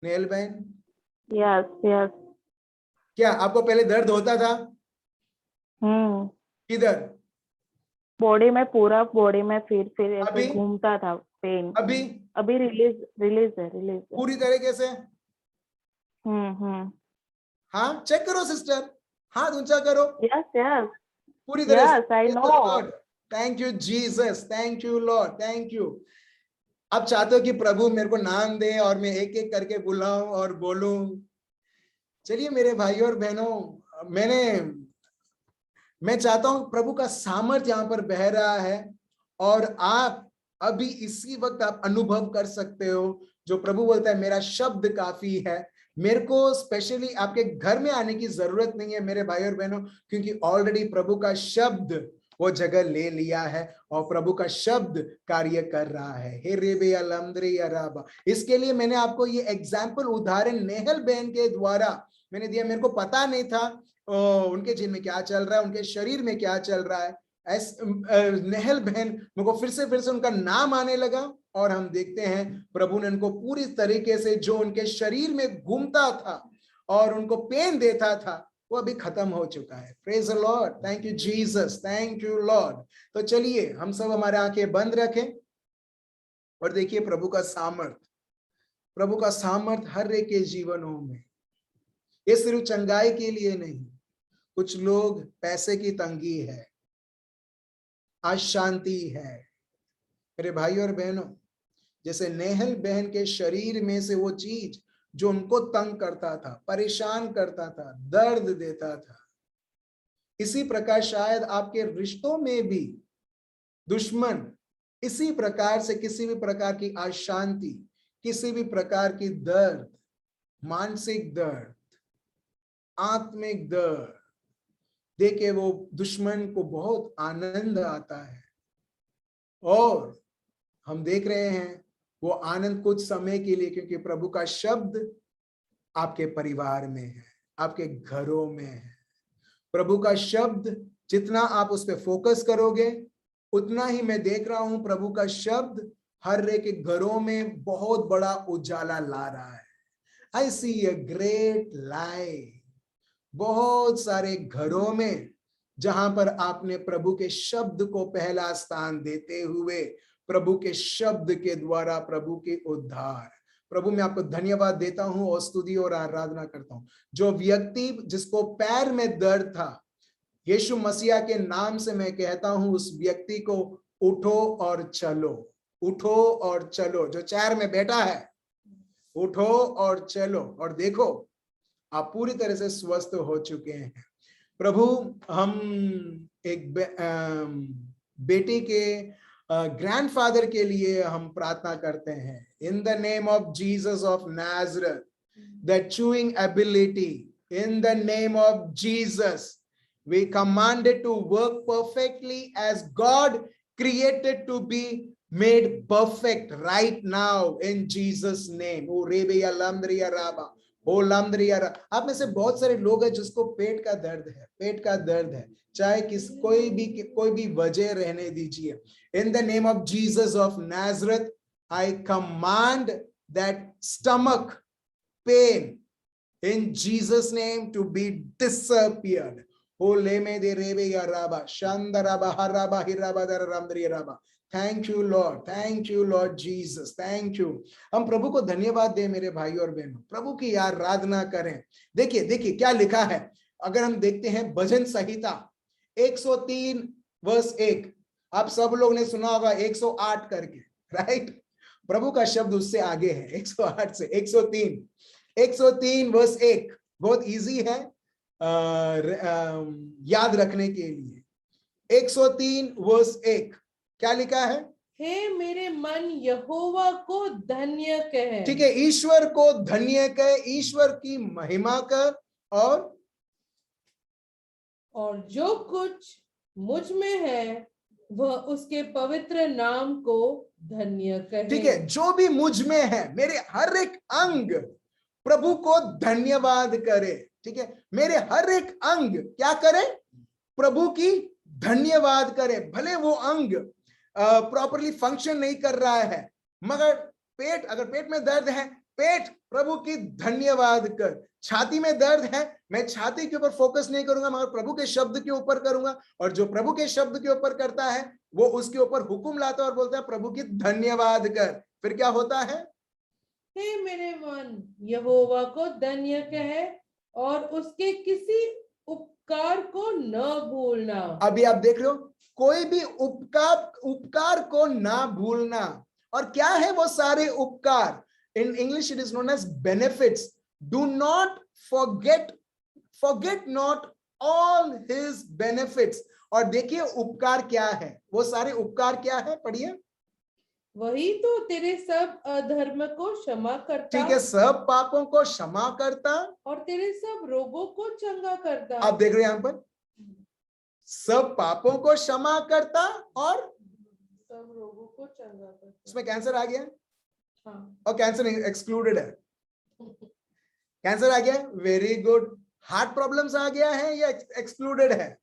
Nehal Ben, yes. क्या आपको पहले दर्द होता था? किधर? बॉडी में, पूरा बॉडी में फिर अभी? ऐसे घूमता था पेन। अभी रिलीज है पूरी तरीके से? हाँ, चेक करो सिस्टर, हाथ ऊंचा करो। यस पूरी तरह से। I know. Thank you Jesus, thank you Lord, thank you. आप चाहते हो कि प्रभु मेरे को नाम दे और मैं एक एक करके बुलाऊं और बोलूं? चलिए मेरे भाइयों और बहनों, मैं चाहता हूं, प्रभु का सामर्थ यहाँ पर बह रहा है और आप अभी इसी वक्त आप अनुभव कर सकते हो। जो प्रभु बोलता है मेरा शब्द काफी है, मेरे को स्पेशली आपके घर में आने की जरूरत नहीं है मेरे भाई और बहनों, क्योंकि ऑलरेडी प्रभु का शब्द वो जगह ले लिया है और प्रभु का शब्द कार्य कर रहा है। हे रेबे अलमद्रे या राबा। इसके लिए मैंने आपको ये एग्जाम्पल, उदाहरण नेहल बहन के द्वारा मैंने दिया। मेरे को पता नहीं था उनके जीवन में क्या चल रहा है, उनके शरीर में क्या चल रहा है। नेहल बहन, मेरे को फिर से उनका नाम आने लगा और हम देखते हैं प्रभु ने उनको पूरी तरीके से, जो उनके शरीर में घूमता था और उनको पेन देता था, वो अभी खत्म हो चुका है। Praise the Lord, thank you Jesus, thank you Lord. तो चलिए हम सब हमारे आंखें बंद रखें और देखिए प्रभु का सामर्थ। प्रभु का सामर्थ हर एक के जीवनों में, ये सिर्फ चंगाई के लिए नहीं। कुछ लोग पैसे की तंगी है, अशांति है। मेरे भाई और बहनों, जैसे नेहल बहन के शरीर में से वो चीज जो उनको तंग करता था, परेशान करता था, दर्द देता था, इसी प्रकार शायद आपके रिश्तों में भी दुश्मन इसी प्रकार से किसी भी प्रकार की अशांति, किसी भी प्रकार की दर्द, मानसिक दर्द, आत्मिक दर्द देके वो दुश्मन को बहुत आनंद आता है। और हम देख रहे हैं वो आनंद कुछ समय के लिए, क्योंकि प्रभु का शब्द आपके परिवार में है, आपके घरों में है। प्रभु का शब्द जितना आप उस पर फोकस करोगे, उतना ही मैं देख रहा हूं प्रभु का शब्द हर एक के घरों में बहुत बड़ा उजाला ला रहा है। आई सी अ ग्रेट लाइट। बहुत सारे घरों में जहां पर आपने प्रभु के शब्द को पहला स्थान देते हुए, प्रभु के शब्द के द्वारा प्रभु के उद्धार। प्रभु मैं आपको धन्यवाद देता हूं और स्तुति और आराधना करता हूं। जो व्यक्ति जिसको पैर में दर्द था, यीशु मसीहा के नाम से मैं कहता हूं उस व्यक्ति को उठो और चलो, उठो और चलो। जो चेयर में बैठा है, उठो और चलो और देखो आप पूरी तरह से स्वस्थ हो चुके हैं। प्रभु हम एक बेटी के ग्रैंडफादर के लिए हम प्रार्थना करते हैं। इन the name of Jesus of Nazareth, the chewing ability, in the name of Jesus we commanded to work perfectly as God created to be made perfect right now in Jesus name. O rebeya lamdriya raba, o lamdriya raba. आप में से बहुत सारे लोग हैं जिसको पेट का दर्द है, पेट का दर्द है, चाहे कोई भी वजह रहने दीजिए। In the name of Jesus of Nazareth, I command that stomach pain in Jesus name to be disappeared. Thank you Lord, thank you Lord Jesus, thank you। हम प्रभु को धन्यवाद दें मेरे भाई और बहनों, प्रभु की आराधना करें। देखिए देखिए क्या लिखा है। अगर हम देखते हैं भजन संहिता 103 वर्स 1, आप सब लोग ने सुना होगा 108 करके, राइट। प्रभु का शब्द उससे आगे है, 108 से 103 वर्स 1 बहुत इजी है याद रखने के लिए। 103 वर्स 1 क्या लिखा है? हे मेरे मन यहोवा को धन्य कहे। ठीक है, ईश्वर को धन्य कहे, ईश्वर की महिमा कर, और जो कुछ मुझ में है वह उसके पवित्र नाम को धन्य कहे। ठीक है, जो भी मुझ में है, मेरे हर एक अंग प्रभु को धन्यवाद करे। ठीक है, मेरे हर एक अंग क्या करे? प्रभु की धन्यवाद करे। भले वो अंग प्रॉपरली फंक्शन नहीं कर रहा है, मगर अगर पेट में दर्द है, पेट प्रभु की धन्यवाद कर। छाती में दर्द है, मैं छाती के ऊपर फोकस नहीं करूंगा मगर प्रभु के शब्द के ऊपर करूंगा, और जो प्रभु के शब्द के ऊपर करता है वो उसके ऊपर हुक्म लाता है और बोलता है प्रभु की धन्यवाद कर। फिर क्या होता है? हे मेरे मन यहोवा को धन्य कहे और उसके किसी उपकार को न भूलना। अभी आप देख रहे हो, कोई भी उपकार को ना भूलना। और क्या है वो सारे उपकार? In English it is known as benefits. Do not forget not all his benefits. और देखिए उपकार क्या है, वो सारे उपकार क्या है, पढ़िए। वही तो तेरे सब अधर्म को क्षमा करता। ठीक है, सब पापों को क्षमा करता और तेरे सब रोगों को चंगा करता। आप देख रहे हैं यहां पर, सब पापों को क्षमा करता और सब रोगों को चंगा करता। उसमें कैंसर आ गया? हाँ। और कैंसर एक्सक्लूडेड है। कैंसर आ गया, वेरी गुड। हार्ट प्रॉब्लम्स आ गया है या एक्सक्लूडेड है?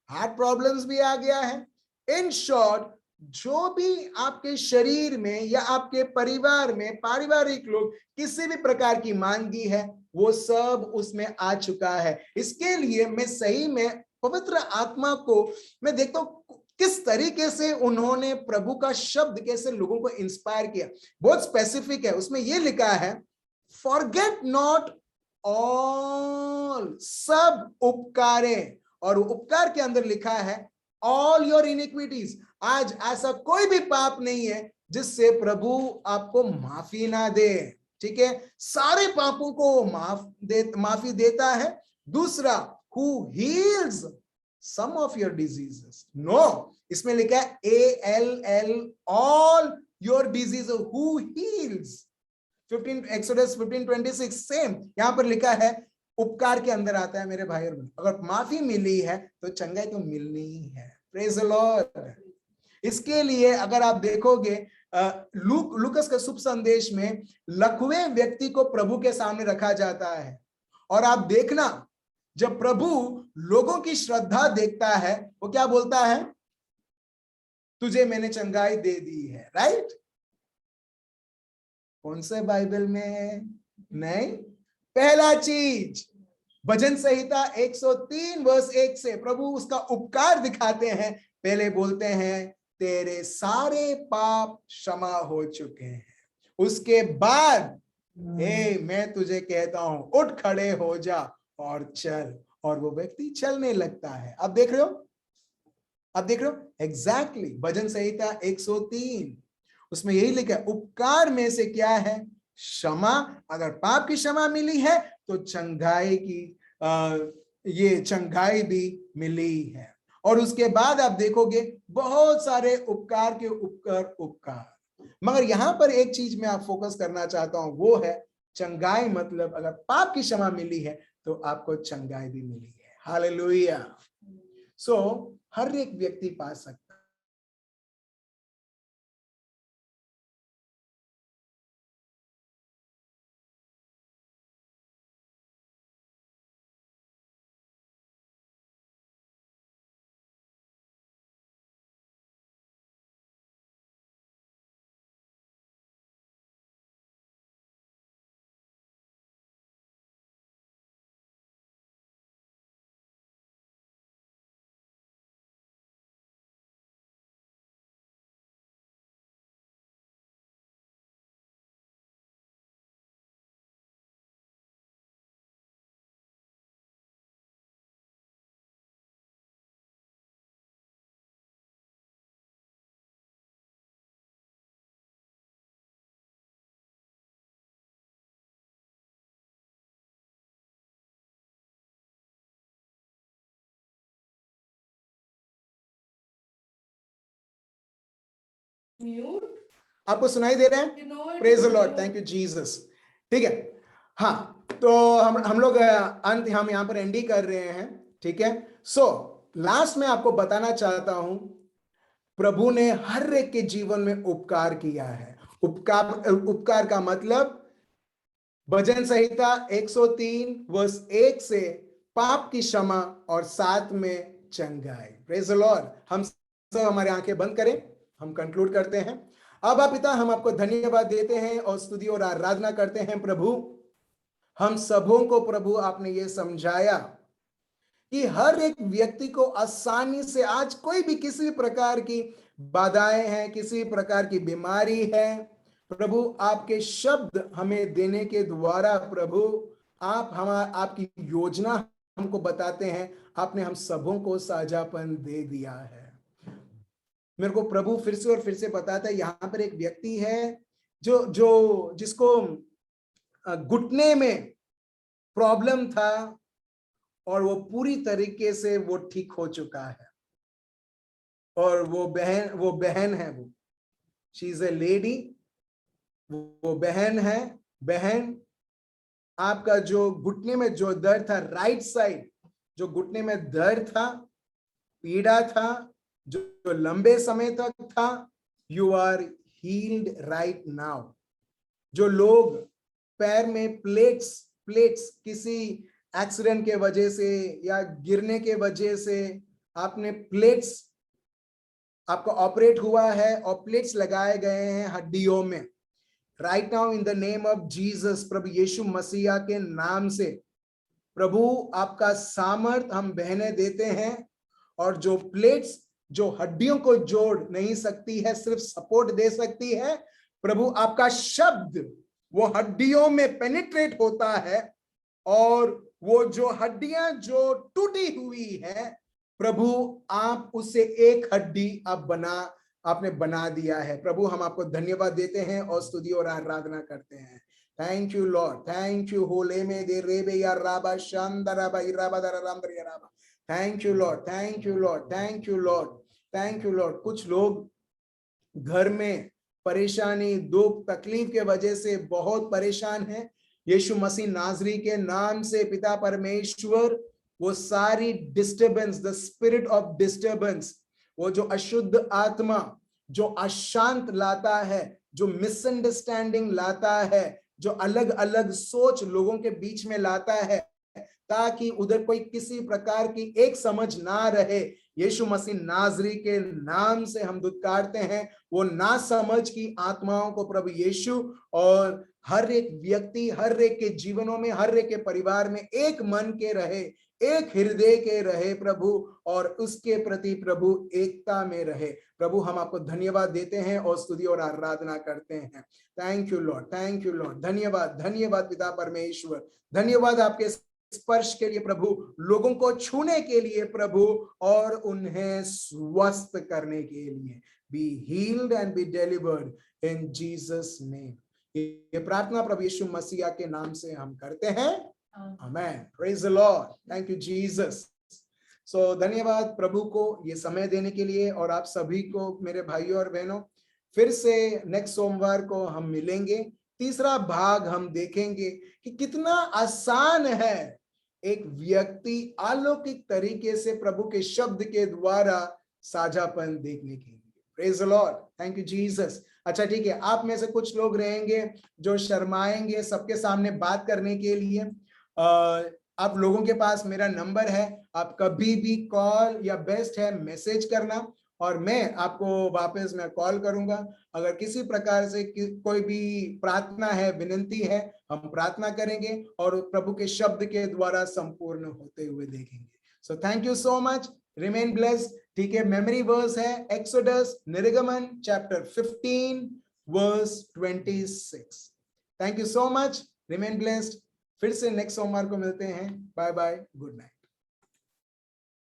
हार्ट प्रॉब्लम्स भी आ गया है। इन शॉर्ट, जो भी आपके शरीर में या आपके परिवार में पारिवारिक लोग किसी भी प्रकार की मांगी है, वो सब उसमें आ चुका है। इसके लिए मैं सही में पवित्र आत्मा को मैं देखता हूं किस तरीके से उन्होंने प्रभु का शब्द कैसे लोगों को इंस्पायर किया। बहुत स्पेसिफिक है, उसमें ये लिखा है फॉरगेट नॉट ऑल, सब उपकारें, और उपकार के अंदर लिखा है ऑल योर इनिक्विटीज। आज ऐसा कोई भी पाप नहीं है जिससे प्रभु आपको माफी ना दे। ठीक है, सारे पापों को माफी देता है। दूसरा, who heals some of your diseases. No, इसमें लिखा है ALL, all your diseases, who heals। 15 Exodus 15:26 same यहां पर लिखा है, उपकार के अंदर आता है मेरे भाई और बहन। अगर माफी मिली है तो चंगाई तो मिलनी ही है। Praise the Lord. इसके लिए अगर आप देखोगे लूकस के शुभ संदेश में लकवे व्यक्ति को प्रभु के सामने रखा जाता है, और आप देखना जब प्रभु लोगों की श्रद्धा देखता है वो क्या बोलता है? तुझे मैंने चंगाई दे दी है, राइट। कौन से बाइबल में है? नहीं, पहला चीज भजन संहिता 103 वर्स 1 से प्रभु उसका उपकार दिखाते हैं। पहले बोलते हैं तेरे सारे पाप क्षमा हो चुके हैं। उसके बाद मैं तुझे कहता हूं उठ खड़े हो जा और चल, और वो व्यक्ति चलने लगता है। अब देख रहे हो, अब देख रहे हो एग्जैक्टली भजन संहिता 103 उसमें यही लिखा है, उपकार में से क्या है? क्षमा। अगर पाप की क्षमा मिली है तो चंगाई की ये चंगाई भी मिली है। और उसके बाद आप देखोगे बहुत सारे उपकार के उपकार। मगर यहां पर एक चीज मैं आप फोकस करना चाहता हूं, वो है चंगाई। मतलब अगर पाप की क्षमा मिली है तो आपको चंगाई भी मिली है। हालेलुया। सो हर एक व्यक्ति पा सकता है। म्यूट आपको सुनाई दे रहे हैं? Praise the Lord, thank you Jesus. ठीक है, हाँ, तो हम लोग अंत हम यहाँ पर एंडी कर रहे हैं। ठीक है, सो लास्ट में आपको बताना चाहता हूं, प्रभु ने हर एक के जीवन में उपकार किया है। उपकार का मतलब भजन संहिता 103 वर्स 1 से पाप की क्षमा और साथ में चंगाई। Praise the Lord. हम सब हमारे आंखें बंद करें, हम कंक्लूड करते हैं। अब आप पिता, हम आपको धन्यवाद देते हैं और स्तुति और आराधना करते हैं। प्रभु, हम सबों को प्रभु आपने ये समझाया कि हर एक व्यक्ति को आसानी से, आज कोई भी किसी प्रकार की बाधाएं हैं, किसी प्रकार की बीमारी है, प्रभु आपके शब्द हमें देने के द्वारा प्रभु आप आपकी योजना हमको बताते हैं। आपने हम सबों को साझापन दे दिया है। मेरे को प्रभु फिर से और फिर से बताता है, यहां पर एक व्यक्ति है जिसको घुटने में प्रॉब्लम था और वो पूरी तरीके से वो ठीक हो चुका है। और वो बहन है, वो शी इज ए लेडी, वो बहन है। बहन, आपका जो घुटने में जो दर्द था, राइट साइड जो घुटने में दर्द था, पीड़ा था, जो लंबे समय तक था, you are healed right now. जो लोग पैर में प्लेट्स किसी एक्सीडेंट के वजह से या गिरने के वजह से आपने प्लेट्स, आपका ऑपरेट हुआ है और प्लेट्स लगाए गए हैं हड्डियों में, right now in the name of Jesus, प्रभु यीशु मसीहा के नाम से प्रभु आपका सामर्थ हम बहने देते हैं। और जो प्लेट्स जो हड्डियों को जोड़ नहीं सकती है, सिर्फ सपोर्ट दे सकती है, प्रभु आपका शब्द वो हड्डियों में पेनिट्रेट होता है और वो जो हड्डियां जो टूटी हुई है, प्रभु आप उससे एक हड्डी आपने बना दिया है। प्रभु हम आपको धन्यवाद देते हैं और स्तुति और आराधना करते हैं। Thank you Lord, thank you होले में दे रेबे या राबा शांदराबा इराबा दरारामदर या राबा। Thank you Lord, thank you Lord, thank you Lord, thank you Lord. कुछ लोग घर में परेशानी, दुख, तकलीफ के वजह से बहुत परेशान हैं। यीशु मसीह नाजरी के नाम से पिता परमेश्वर वो सारी disturbance, the spirit of disturbance, वो जो अशुद्ध आत्मा जो अशांत लाता है, जो मिसअंडरस्टैंडिंग लाता है, जो अलग अलग सोच लोगों के बीच में लाता है, ताकि उधर कोई किसी प्रकार की एक समझ ना रहे। यीशु मसीह नाजरी के नाम से हम दुत्कारते हैं वो ना समझ की आत्माओं को प्रभु यीशु, और हर एक व्यक्ति, हर एक के जीवनों में, हर एक के परिवार में एक मन के रहे, एक हृदय के रहे प्रभु, और उसके प्रति प्रभु एकता में रहे। प्रभु हम आपको धन्यवाद देते हैं और स्तुति और आराधना करते हैं। Thank you Lord, thank you Lord. धन्यवाद, धन्यवाद पिता परमेश्वर, धन्यवाद आपके स्पर्श के लिए प्रभु, लोगों को छूने के लिए प्रभु, और उन्हें स्वस्थ करने के लिए। Be healed and be delivered in Jesus name. ये प्रार्थना प्रभु यीशु मसीह के नाम से हम करते हैं, amen. Praise the Lord, thank you Jesus. So धन्यवाद प्रभु को ये समय देने के लिए, और आप सभी को मेरे भाइयों और बहनों, फिर से नेक्स्ट सोमवार को हम मिलेंगे। तीसरा भाग हम देखेंगे कि कितना आसान है एक व्यक्ति अलौकिक तरीके से प्रभु के शब्द के द्वारा साझापन देखने के लिए। Praise the Lord, thank you Jesus. अच्छा ठीक है, आप में से कुछ लोग रहेंगे जो शर्माएंगे सबके सामने बात करने के लिए। आप लोगों के पास मेरा नंबर है, आप कभी भी कॉल या बेस्ट है मैसेज करना, और मैं आपको वापस मैं कॉल करूंगा। अगर किसी प्रकार से कोई भी प्रार्थना है, विनती है, हम प्रार्थना करेंगे और प्रभु के शब्द के द्वारा संपूर्ण होते हुए देखेंगे। So thank you so much, remain blessed. ठीक है, मेमोरी वर्स है एक्सोडस, निर्गमन chapter 15 verse 26। Thank you so much, remain blessed. फिर से नेक्स्ट सोमवार को मिलते हैं। Bye bye, good night.